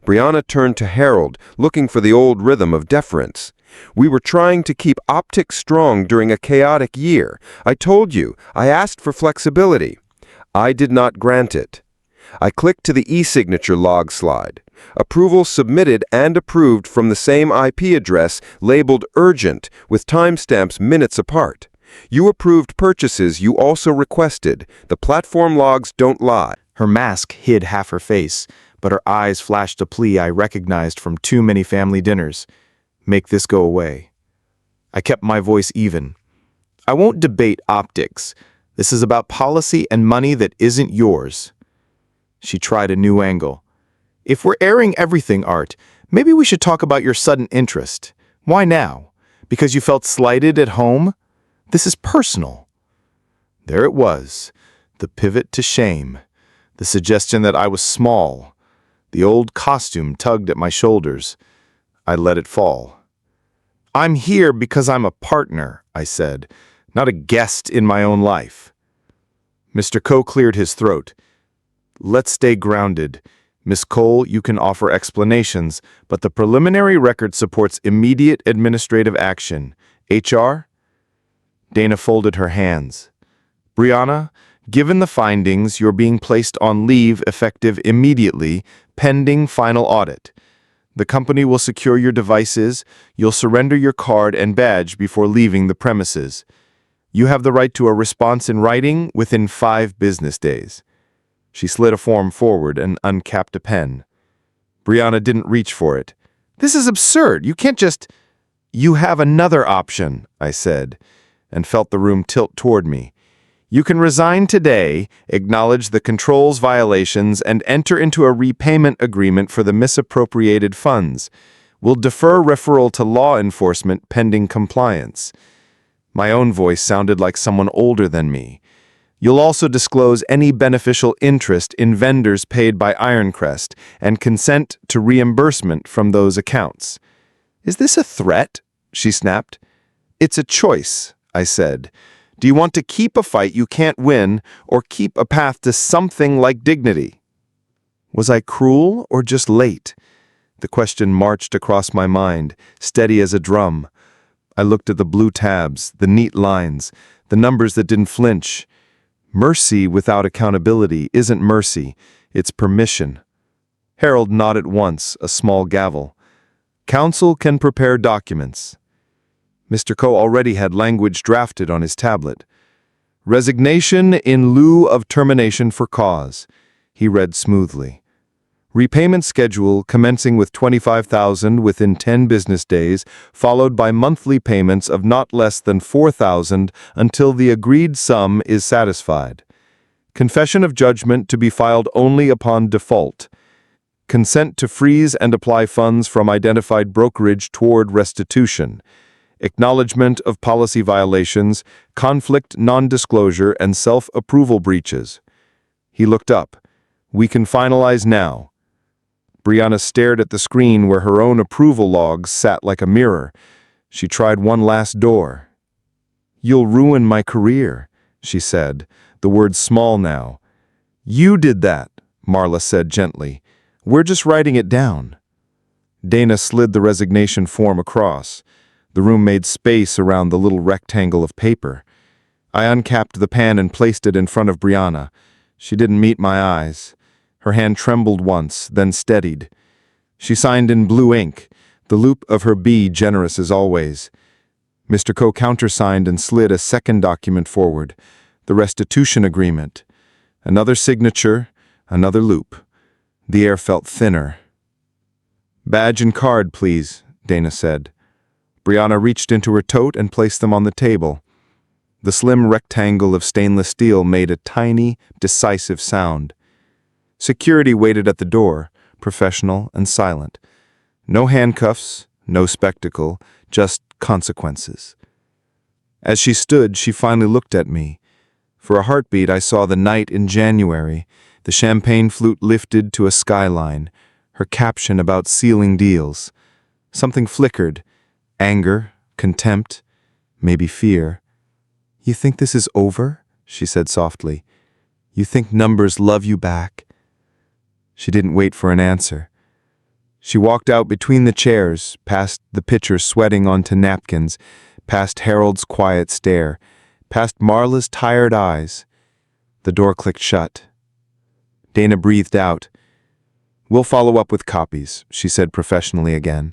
Brianna turned to Harold, looking for the old rhythm of deference. We were trying to keep optics strong during a chaotic year. I told you, I asked for flexibility. I did not grant it. I clicked to the e-signature log slide. Approval submitted and approved from the same IP address labeled urgent with timestamps minutes apart. You approved purchases you also requested. The platform logs don't lie. Her mask hid half her face, but her eyes flashed a plea I recognized from too many family dinners. Make this go away. I kept my voice even. I won't debate optics. This is about policy and money that isn't yours. She tried a new angle. If we're airing everything, Art, maybe we should talk about your sudden interest. Why now? Because you felt slighted at home? This is personal. There it was, the pivot to shame, the suggestion that I was small. The old costume tugged at my shoulders. I let it fall. I'm here because I'm a partner, I said, not a guest in my own life. Mr. Coe cleared his throat. Let's stay grounded. Miss Cole, you can offer explanations, but the preliminary record supports immediate administrative action. HR? Dana folded her hands. Brianna, given the findings, you're being placed on leave effective immediately, pending final audit. The company will secure your devices. You'll surrender your card and badge before leaving the premises. You have the right to a response in writing within 5 business days. She slid a form forward and uncapped a pen. Brianna didn't reach for it. This is absurd. You can't just... You have another option, I said, and felt the room tilt toward me. You can resign today, acknowledge the controls violations, and enter into a repayment agreement for the misappropriated funds. We'll defer referral to law enforcement pending compliance. My own voice sounded like someone older than me. You'll also disclose any beneficial interest in vendors paid by Ironcrest and consent to reimbursement from those accounts." "Is this a threat?" she snapped. "It's a choice," I said. "Do you want to keep a fight you can't win or keep a path to something like dignity?" Was I cruel or just late? The question marched across my mind, steady as a drum. I looked at the blue tabs, the neat lines, the numbers that didn't flinch. Mercy without accountability isn't mercy, it's permission. Harold nodded once, a small gavel. "Counsel can prepare documents." Mr. Coe already had language drafted on his tablet. "Resignation in lieu of termination for cause," he read smoothly. "Repayment schedule commencing with $25,000 within 10 business days, followed by monthly payments of not less than $4,000 until the agreed sum is satisfied. Confession of judgment to be filed only upon default. Consent to freeze and apply funds from identified brokerage toward restitution. Acknowledgement of policy violations, conflict non-disclosure, and self-approval breaches." He looked up. "We can finalize now." Brianna stared at the screen where her own approval logs sat like a mirror. She tried one last door. "You'll ruin my career," she said, the words small now. "You did that," Marla said gently. "We're just writing it down." Dana slid the resignation form across. The room made space around the little rectangle of paper. I uncapped the pen and placed it in front of Brianna. She didn't meet my eyes. Her hand trembled once, then steadied. She signed in blue ink, the loop of her B generous as always. Mr. Coe countersigned and slid a second document forward, the restitution agreement. Another signature, another loop. The air felt thinner. "Badge and card, please," Dana said. Brianna reached into her tote and placed them on the table. The slim rectangle of stainless steel made a tiny, decisive sound. Security waited at the door, professional and silent. No handcuffs, no spectacle, just consequences. As she stood, she finally looked at me. For a heartbeat, I saw the night in January, the champagne flute lifted to a skyline, her caption about sealing deals. Something flickered. Anger, contempt, maybe fear. "You think this is over?" she said softly. "You think numbers love you back?" She didn't wait for an answer. She walked out between the chairs, past the pitcher sweating onto napkins, past Harold's quiet stare, past Marla's tired eyes. The door clicked shut. Dana breathed out. "We'll follow up with copies," she said professionally again.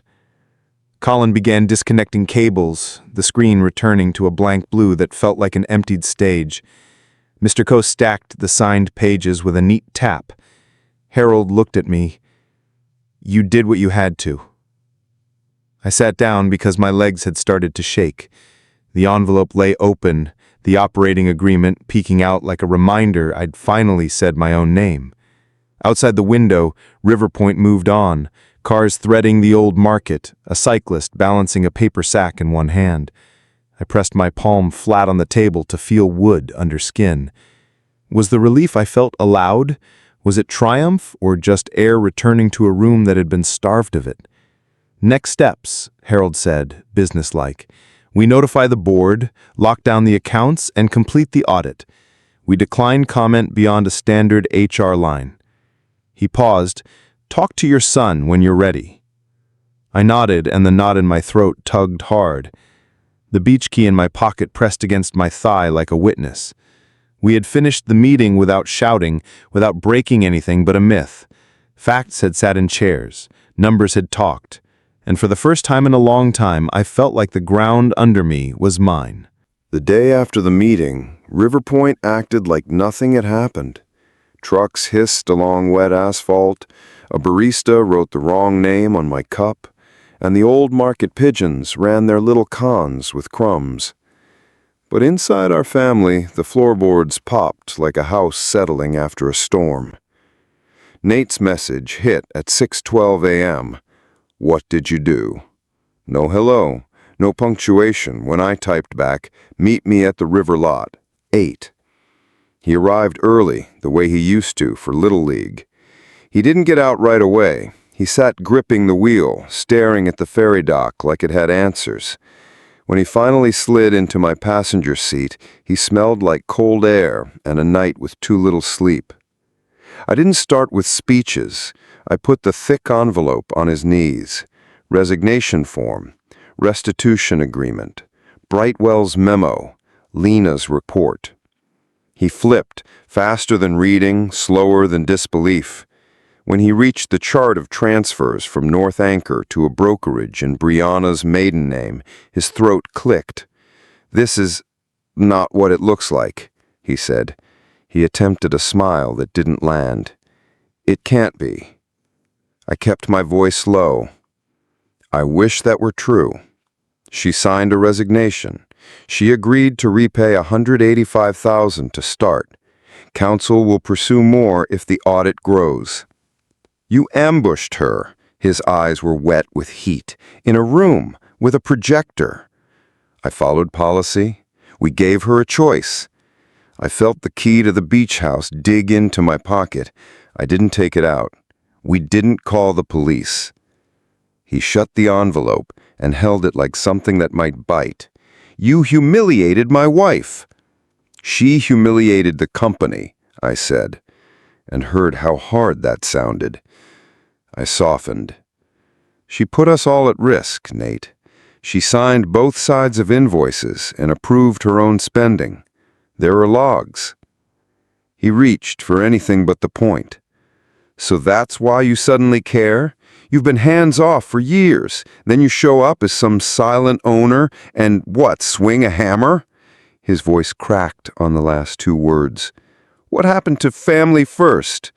Colin began disconnecting cables, the screen returning to a blank blue that felt like an emptied stage. Mr. Coe stacked the signed pages with a neat tap. Harold looked at me. "You did what you had to." I sat down because my legs had started to shake. The envelope lay open, the operating agreement peeking out like a reminder I'd finally said my own name. Outside the window, River Point moved on, cars threading the old market, a cyclist balancing a paper sack in one hand. I pressed my palm flat on the table to feel wood under skin. Was the relief I felt allowed? Was it triumph or just air returning to a room that had been starved of it? "Next steps," Harold said, businesslike. "We notify the board, lock down the accounts, and complete the audit. We decline comment beyond a standard HR line." He paused. "Talk to your son when you're ready." I nodded, and the knot in my throat tugged hard. The beach key in my pocket pressed against my thigh like a witness. We had finished the meeting without shouting, without breaking anything but a myth. Facts had sat in chairs, numbers had talked, and for the first time in a long time, I felt like the ground under me was mine. The day after the meeting, River Point acted like nothing had happened. Trucks hissed along wet asphalt, a barista wrote the wrong name on my cup, and the old market pigeons ran their little cons with crumbs. But inside our family, the floorboards popped like a house settling after a storm. Nate's message hit at 6:12 a.m. "What did you do?" No hello, no punctuation when I typed back, "Meet me at the river lot, 8." He arrived early, the way he used to for Little League. He didn't get out right away. He sat gripping the wheel, staring at the ferry dock like it had answers. When he finally slid into my passenger seat, he smelled like cold air and a night with too little sleep. I didn't start with speeches. I put the thick envelope on his knees. Resignation form, restitution agreement, Brightwell's memo, Lena's report. He flipped, faster than reading, slower than disbelief. When he reached the chart of transfers from North Anchor to a brokerage in Brianna's maiden name, his throat clicked. "This is not what it looks like," he said. He attempted a smile that didn't land. "It can't be." I kept my voice low. "I wish that were true." She signed a resignation. She agreed to repay $185,000 to start. Counsel will pursue more if the audit grows. "You ambushed her." His eyes were wet with heat. "In a room, with a projector." I followed policy. We gave her a choice. I felt the key to the beach house dig into my pocket. I didn't take it out. We didn't call the police. He shut the envelope and held it like something that might bite. "You humiliated my wife." "She humiliated the company," I said, and heard how hard that sounded. I softened. "She put us all at risk, Nate. She signed both sides of invoices and approved her own spending. There are logs." He reached for anything but the point. "So that's why you suddenly care? You've been hands-off for years. Then you show up as some silent owner and, what, swing a hammer?" His voice cracked on the last two words. "What happened to family first?"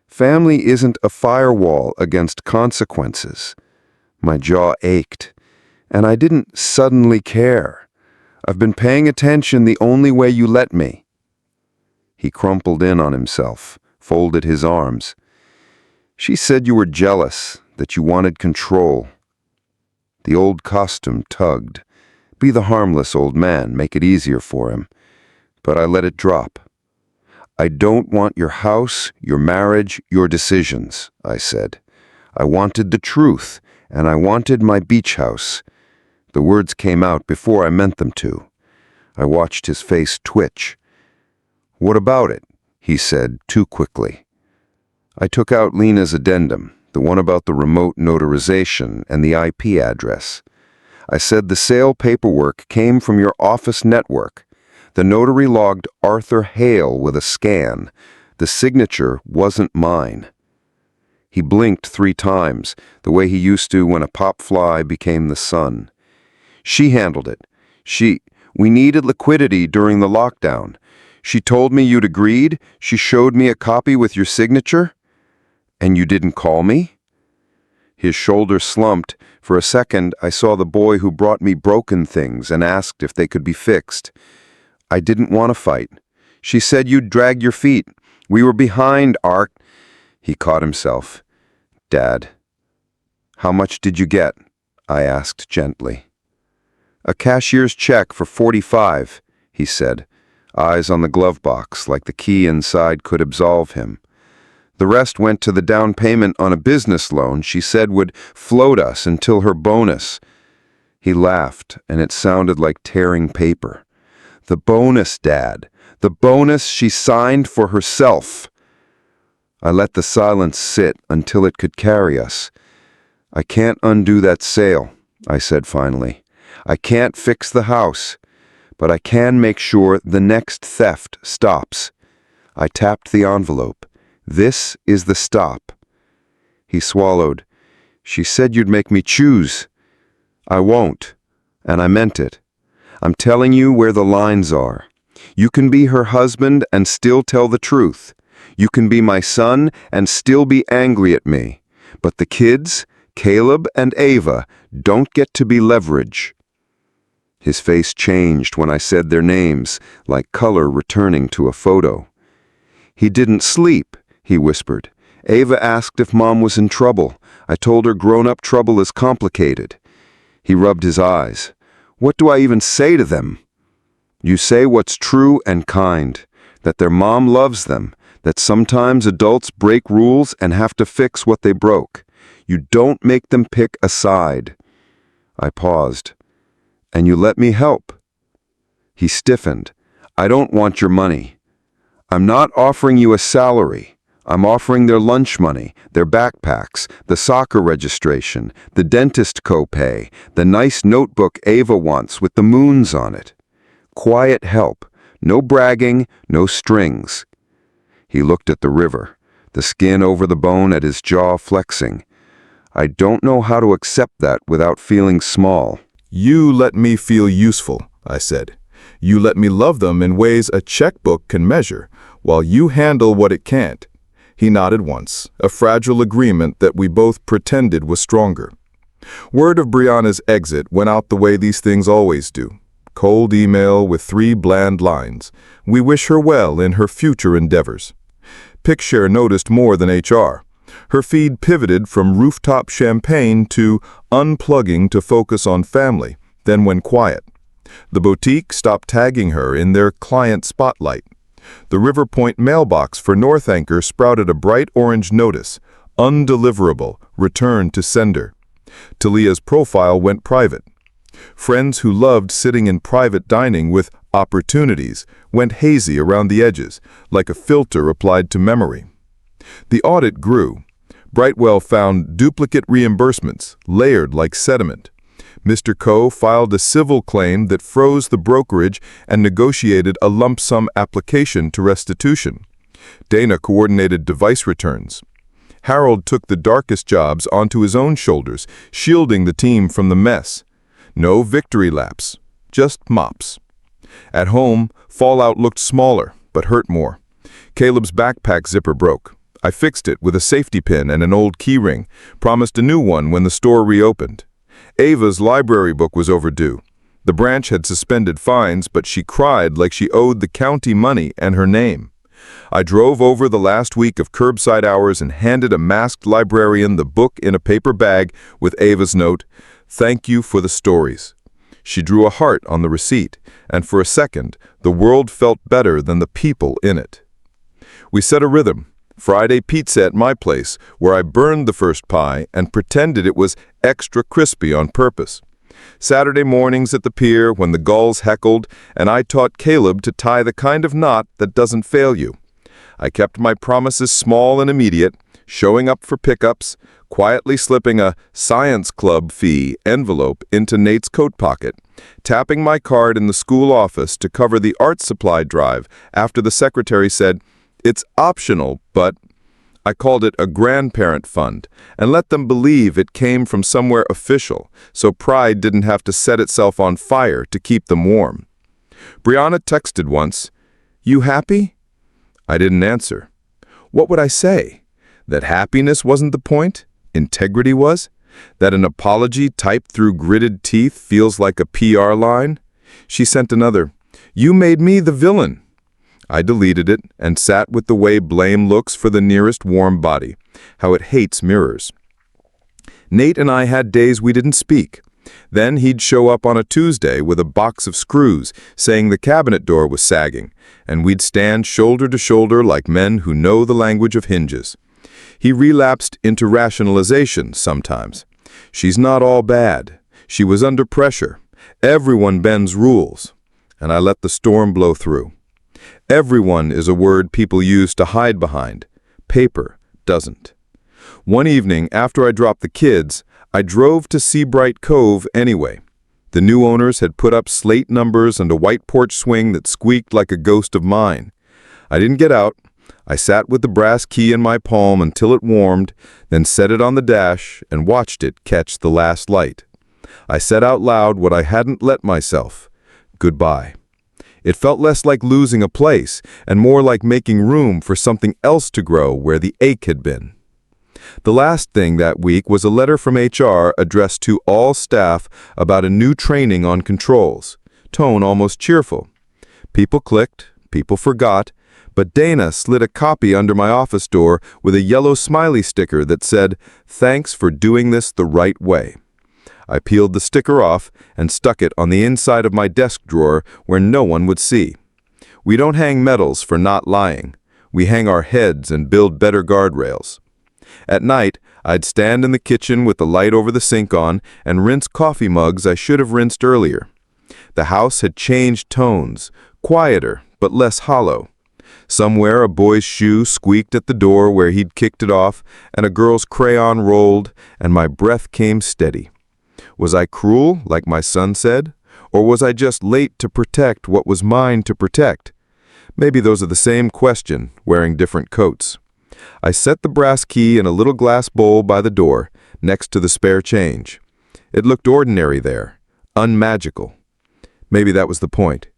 Family isn't a firewall against consequences. My jaw ached, and I didn't suddenly care. I've been paying attention the only way you let me. He crumpled in on himself, folded his arms. "She said you were jealous, that you wanted control." The old costume tugged. Be the harmless old man, make it easier for him. But I let it drop. "I don't want your house, your marriage, your decisions," I said. "I wanted the truth, and I wanted my beach house." The words came out before I meant them to. I watched his face twitch. "What about it?" he said too quickly. I took out Lena's addendum, the one about the remote notarization and the IP address. I said the sale paperwork came from your office network. The notary logged Arthur Hale with a scan. The signature wasn't mine. He blinked 3 times, the way he used to when a pop fly became the sun. "She handled it. We needed liquidity during the lockdown. She told me you'd agreed. She showed me a copy with your signature. And you didn't call me?" His shoulders slumped. For a second, I saw the boy who brought me broken things and asked if they could be fixed. "I didn't want to fight. She said you'd drag your feet. We were behind, Art." He caught himself. "Dad, how much did you get?" I asked gently. "A cashier's check for $45," he said, eyes on the glove box like the key inside could absolve him. "The rest went to the down payment on a business loan she said would float us until her bonus." He laughed, and it sounded like tearing paper. "The bonus, Dad. The bonus she signed for herself." I let the silence sit until it could carry us. "I can't undo that sale," I said finally. "I can't fix the house, but I can make sure the next theft stops." I tapped the envelope. "This is the stop." He swallowed. "She said you'd make me choose." "I won't," and I meant it. "I'm telling you where the lines are. You can be her husband and still tell the truth. You can be my son and still be angry at me. But the kids, Caleb and Ava, don't get to be leverage." His face changed when I said their names, like color returning to a photo. "He didn't sleep," he whispered. "Ava asked if Mom was in trouble. I told her grown-up trouble is complicated." He rubbed his eyes. "What do I even say to them?" "You say what's true and kind. that their mom loves them, that sometimes adults break rules and have to fix what they broke. You don't make them pick a side. I paused. And you let me help. He stiffened. I don't want your money. I'm not offering you a salary. I'm offering their lunch money, their backpacks, the soccer registration, the dentist copay, the nice notebook Ava wants with the moons on it. Quiet help. No bragging, no strings. He looked at the river, the skin over the bone at his jaw flexing. I don't know how to accept that without feeling small. You let me feel useful, I said. You let me love them in ways a checkbook can measure, while you handle what it can't. He nodded once, a fragile agreement that we both pretended was stronger. Word of Brianna's exit went out the way these things always do. Cold email with 3 bland lines. We wish her well in her future endeavors. Pickshare noticed more than HR. Her feed pivoted from rooftop champagne to unplugging to focus on family, then went quiet. The boutique stopped tagging her in their client spotlight. The River Point mailbox for North Anchor sprouted a bright orange notice, undeliverable, return to sender. Talia's profile went private. Friends who loved sitting in private dining with opportunities went hazy around the edges, like a filter applied to memory. The audit grew. Brightwell found duplicate reimbursements, layered like sediment. Mr. Coe filed a civil claim that froze the brokerage and negotiated a lump sum application to restitution. Dana coordinated device returns. Harold took the darkest jobs onto his own shoulders, shielding the team from the mess. No victory laps, just mops. At home, fallout looked smaller, but hurt more. Caleb's backpack zipper broke. I fixed it with a safety pin and an old keyring, promised a new one when the store reopened. Ava's library book was overdue. The branch had suspended fines, but she cried like she owed the county money and her name. I drove over the last week of curbside hours and handed a masked librarian the book in a paper bag with Ava's note, "Thank you for the stories." She drew a heart on the receipt, and for a second, the world felt better than the people in it. We set a rhythm. Friday pizza at my place, where I burned the first pie and pretended it was extra crispy on purpose. Saturday mornings at the pier when the gulls heckled, and I taught Caleb to tie the kind of knot that doesn't fail you. I kept my promises small and immediate, showing up for pickups, quietly slipping a science club fee envelope into Nate's coat pocket, tapping my card in the school office to cover the art supply drive after the secretary said, "It's optional, but..." I called it a grandparent fund and let them believe it came from somewhere official, so pride didn't have to set itself on fire to keep them warm. Brianna texted once, "You happy?" I didn't answer. What would I say? That happiness wasn't the point? Integrity was? That an apology typed through gritted teeth feels like a PR line? She sent another, "You made me the villain." I deleted it and sat with the way blame looks for the nearest warm body, how it hates mirrors. Nate and I had days we didn't speak. Then he'd show up on a Tuesday with a box of screws, saying the cabinet door was sagging, and we'd stand shoulder to shoulder like men who know the language of hinges. He relapsed into rationalization sometimes. She's not all bad. She was under pressure. Everyone bends rules. And I let the storm blow through. Everyone is a word people use to hide behind. Paper doesn't. One evening, after I dropped the kids, I drove to Seabright Cove anyway. The new owners had put up slate numbers and a white porch swing that squeaked like a ghost of mine. I didn't get out. I sat with the brass key in my palm until it warmed, then set it on the dash and watched it catch the last light. I said out loud what I hadn't let myself. Goodbye. It felt less like losing a place and more like making room for something else to grow where the ache had been. The last thing that week was a letter from HR addressed to all staff about a new training on controls, tone almost cheerful. People clicked, people forgot, but Dana slid a copy under my office door with a yellow smiley sticker that said, "Thanks for doing this the right way." I peeled the sticker off and stuck it on the inside of my desk drawer where no one would see. We don't hang medals for not lying. We hang our heads and build better guardrails. At night, I'd stand in the kitchen with the light over the sink on and rinse coffee mugs I should have rinsed earlier. The house had changed tones, quieter but less hollow. Somewhere a boy's shoe squeaked at the door where he'd kicked it off, and a girl's crayon rolled, and my breath came steady. Was I cruel, like my son said? Or was I just late to protect what was mine to protect? Maybe those are the same question, wearing different coats. I set the brass key in a little glass bowl by the door, next to the spare change. It looked ordinary there, unmagical. Maybe that was the point.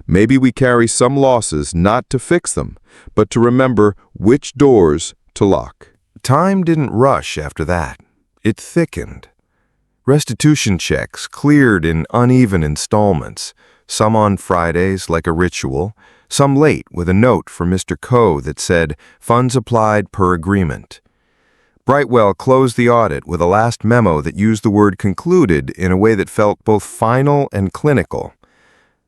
Maybe we carry some losses not to fix them, but to remember which doors to lock. Time didn't rush after that. It thickened. Restitution checks cleared in uneven installments, some on Fridays like a ritual, some late with a note from Mr. Coe that said, "Funds applied per agreement." Brightwell closed the audit with a last memo that used the word concluded in a way that felt both final and clinical.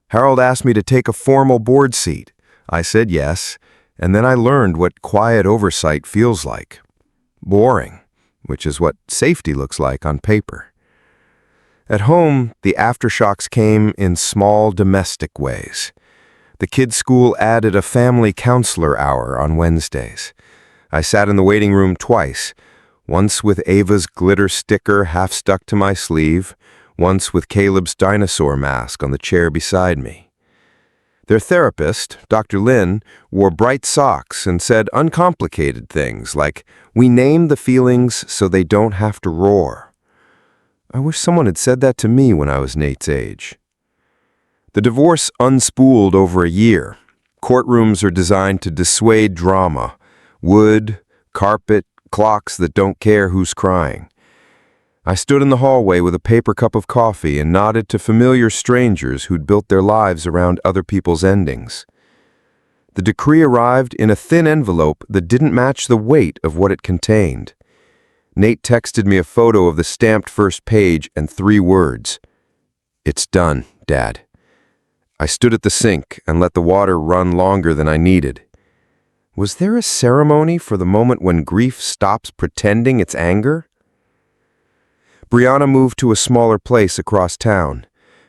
Harold asked me to take a formal board seat. I said yes, and then I learned what quiet oversight feels like. Boring, which is what safety looks like on paper. At home, the aftershocks came in small domestic ways. The kids' school added a family counselor hour on Wednesdays. I sat in the waiting room twice, once with Ava's glitter sticker half stuck to my sleeve, once with Caleb's dinosaur mask on the chair beside me. Their therapist, Dr. Lin, wore bright socks and said uncomplicated things like, "We name the feelings so they don't have to roar." I wish someone had said that to me when I was Nate's age. The divorce unspooled over a year. Courtrooms are designed to dissuade drama. Wood, carpet, clocks that don't care who's crying. I stood in the hallway with a paper cup of coffee and nodded to familiar strangers who'd built their lives around other people's endings. The decree arrived in a thin envelope that didn't match the weight of what it contained. Nate texted me a photo of the stamped first page and 3 words. "It's done, Dad." I stood at the sink and let the water run longer than I needed. Was there a ceremony for the moment when grief stops pretending it's anger? Brianna moved to a smaller place across town,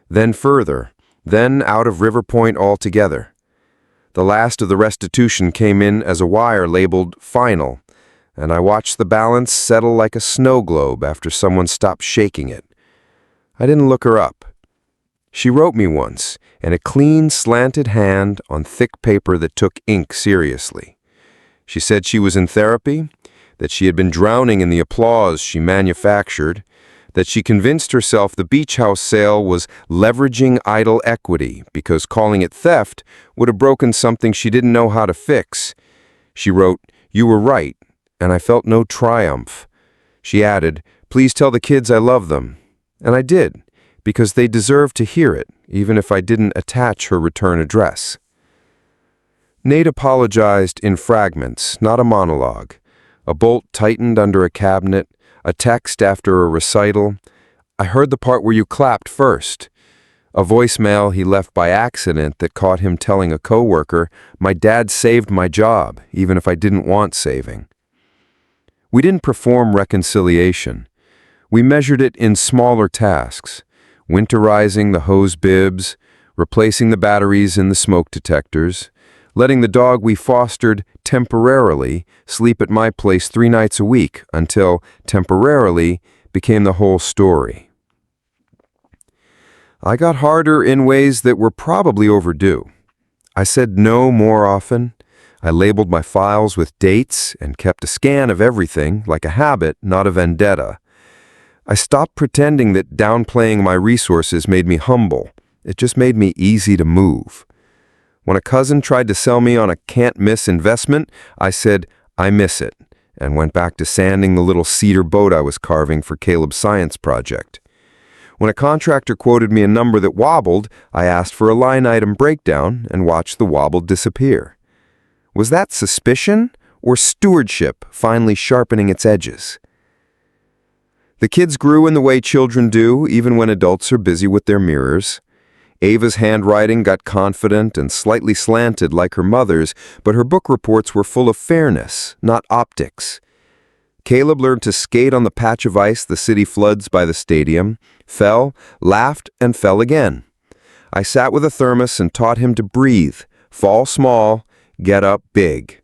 then further, then out of River Point altogether. The last of the restitution came in as a wire labeled "Final," and I watched the balance settle like a snow globe after someone stopped shaking it. I didn't look her up. She wrote me once, in a clean, slanted hand on thick paper that took ink seriously. She said she was in therapy, that she had been drowning in the applause she manufactured, that she convinced herself the beach house sale was leveraging idle equity because calling it theft would have broken something she didn't know how to fix. She wrote, "You were right," and I felt no triumph. She added, "Please tell the kids I love them." And I did, because they deserved to hear it, even if I didn't attach her return address. Nate apologized in fragments, not a monologue. A bolt tightened under a cabinet, a text after a recital. "I heard the part where you clapped first." A voicemail he left by accident that caught him telling a coworker, "My dad saved my job, even if I didn't want saving." We didn't perform reconciliation. We measured it in smaller tasks, winterizing the hose bibs, replacing the batteries in the smoke detectors, letting the dog we fostered temporarily sleep at my place 3 nights a week until temporarily became the whole story. I got harder in ways that were probably overdue. I said no more often. I labeled my files with dates and kept a scan of everything, like a habit, not a vendetta. I stopped pretending that downplaying my resources made me humble. It just made me easy to move. When a cousin tried to sell me on a can't-miss investment, I said, "I miss it," and went back to sanding the little cedar boat I was carving for Caleb's science project. When a contractor quoted me a number that wobbled, I asked for a line item breakdown and watched the wobble disappear. Was that suspicion or stewardship finally sharpening its edges? The kids grew in the way children do, even when adults are busy with their mirrors. Ava's handwriting got confident and slightly slanted like her mother's, but her book reports were full of fairness, not optics. Caleb learned to skate on the patch of ice the city floods by the stadium, fell, laughed, and fell again. I sat with a thermos and taught him to breathe, fall small, get up big.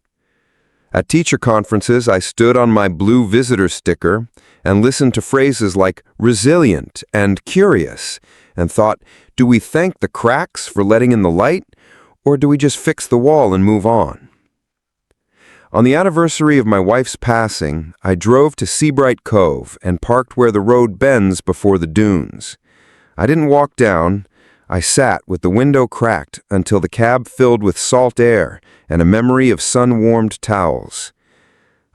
At teacher conferences, I stood on my blue visitor sticker and listened to phrases like resilient and curious and thought, do we thank the cracks for letting in the light, or do we just fix the wall and move on? On the anniversary of my wife's passing, I drove to Seabright Cove and parked where the road bends before the dunes. I didn't walk down. I sat with the window cracked until the cab filled with salt air and a memory of sun-warmed towels.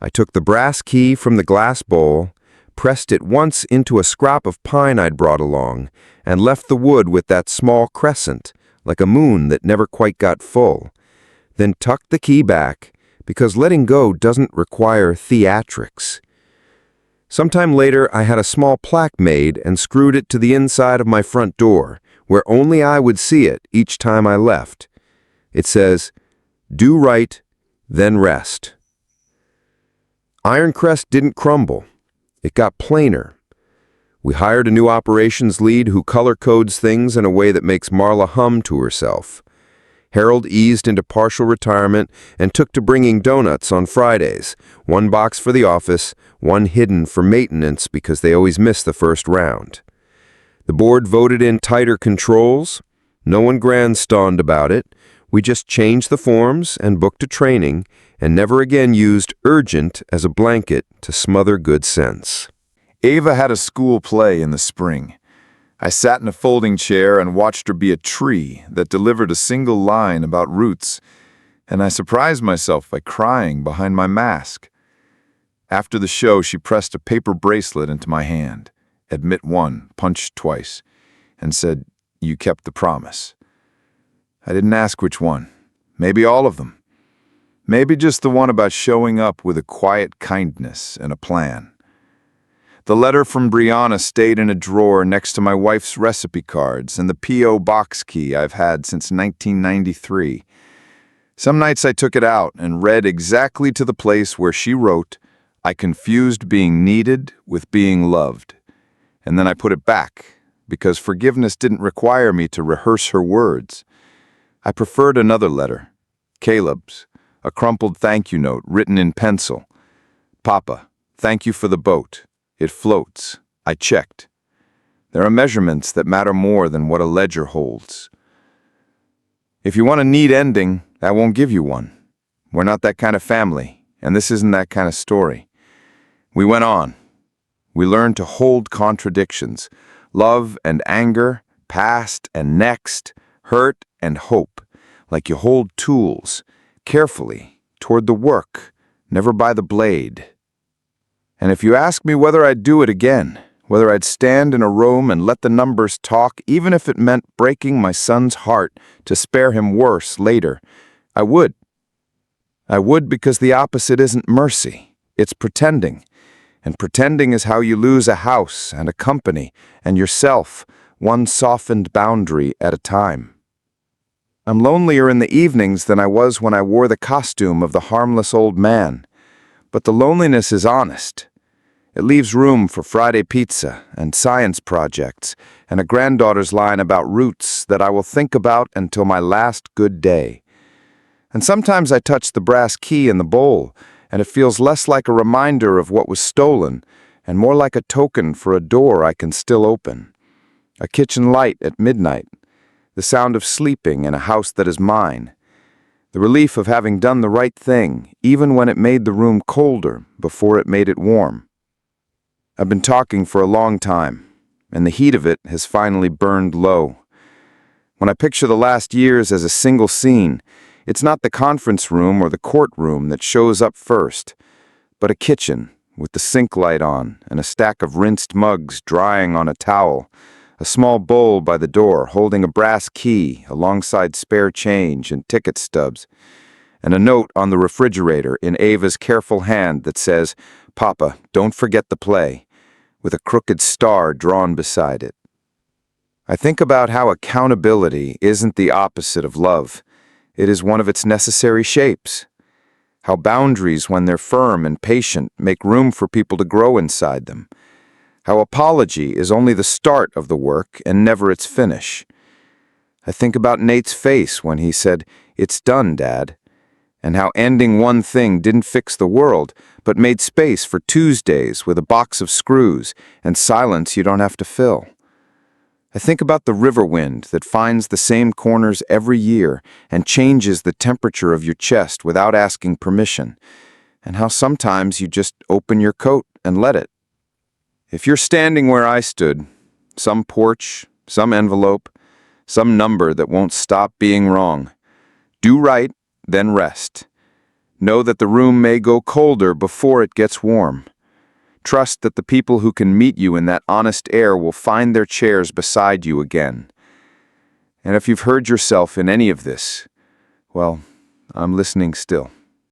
I took the brass key from the glass bowl, pressed it once into a scrap of pine I'd brought along, and left the wood with that small crescent, like a moon that never quite got full. Then tucked the key back, because letting go doesn't require theatrics. Sometime later, I had a small plaque made and screwed it to the inside of my front door, where only I would see it each time I left. It says, "Do right, then rest." Ironcrest didn't crumble. It got plainer. We hired a new operations lead who color codes things in a way that makes Marla hum to herself. Harold eased into partial retirement and took to bringing donuts on Fridays, one box for the office, one hidden for maintenance because they always miss the first round. The board voted in tighter controls. No one grandstanded about it. We just changed the forms and booked a training and never again used urgent as a blanket to smother good sense. Ava had a school play in the spring. I sat in a folding chair and watched her be a tree that delivered a single line about roots, and I surprised myself by crying behind my mask. After the show, she pressed a paper bracelet into my hand, admit one, punched twice, and said, "You kept the promise." I didn't ask which one. Maybe all of them. Maybe just the one about showing up with a quiet kindness and a plan. The letter from Brianna stayed in a drawer next to my wife's recipe cards and the P.O. box key I've had since 1993. Some nights I took it out and read exactly to the place where she wrote, "I confused being needed with being loved." And then I put it back, because forgiveness didn't require me to rehearse her words. I preferred another letter, Caleb's, a crumpled thank you note written in pencil. "Papa, thank you for the boat. It floats. I checked. There are measurements that matter more than what a ledger holds." If you want a neat ending, I won't give you one. We're not that kind of family, and this isn't that kind of story. We went on. We learned to hold contradictions, love and anger, past and next, hurt and hope, like you hold tools, carefully, toward the work, never by the blade. And if you ask me whether I'd do it again, whether I'd stand in a room and let the numbers talk, even if it meant breaking my son's heart to spare him worse later, I would. I would, because the opposite isn't mercy, it's pretending. And pretending is how you lose a house and a company and yourself, one softened boundary at a time. I'm lonelier in the evenings than I was when I wore the costume of the harmless old man. But the loneliness is honest. It leaves room for Friday pizza and science projects and a granddaughter's line about roots that I will think about until my last good day. And sometimes I touch the brass key in the bowl, and it feels less like a reminder of what was stolen and more like a token for a door I can still open. A kitchen light at midnight, the sound of sleeping in a house that is mine, the relief of having done the right thing, even when it made the room colder before it made it warm. I've been talking for a long time, and the heat of it has finally burned low. When I picture the last years as a single scene, it's not the conference room or the courtroom that shows up first, but a kitchen with the sink light on and a stack of rinsed mugs drying on a towel, a small bowl by the door holding a brass key alongside spare change and ticket stubs, and a note on the refrigerator in Ava's careful hand that says, "Papa, don't forget the play," with a crooked star drawn beside it. I think about how accountability isn't the opposite of love. It is one of its necessary shapes. How boundaries, when they're firm and patient, make room for people to grow inside them. How apology is only the start of the work and never its finish. I think about Nate's face when he said, "It's done, Dad," and how ending one thing didn't fix the world, but made space for Tuesdays with a box of screws and silence you don't have to fill. I think about the river wind that finds the same corners every year and changes the temperature of your chest without asking permission, and how sometimes you just open your coat and let it. If you're standing where I stood, some porch, some envelope, some number that won't stop being wrong, do right, then rest. Know that the room may go colder before it gets warm. Trust that the people who can meet you in that honest air will find their chairs beside you again. And if you've heard yourself in any of this, well, I'm listening still.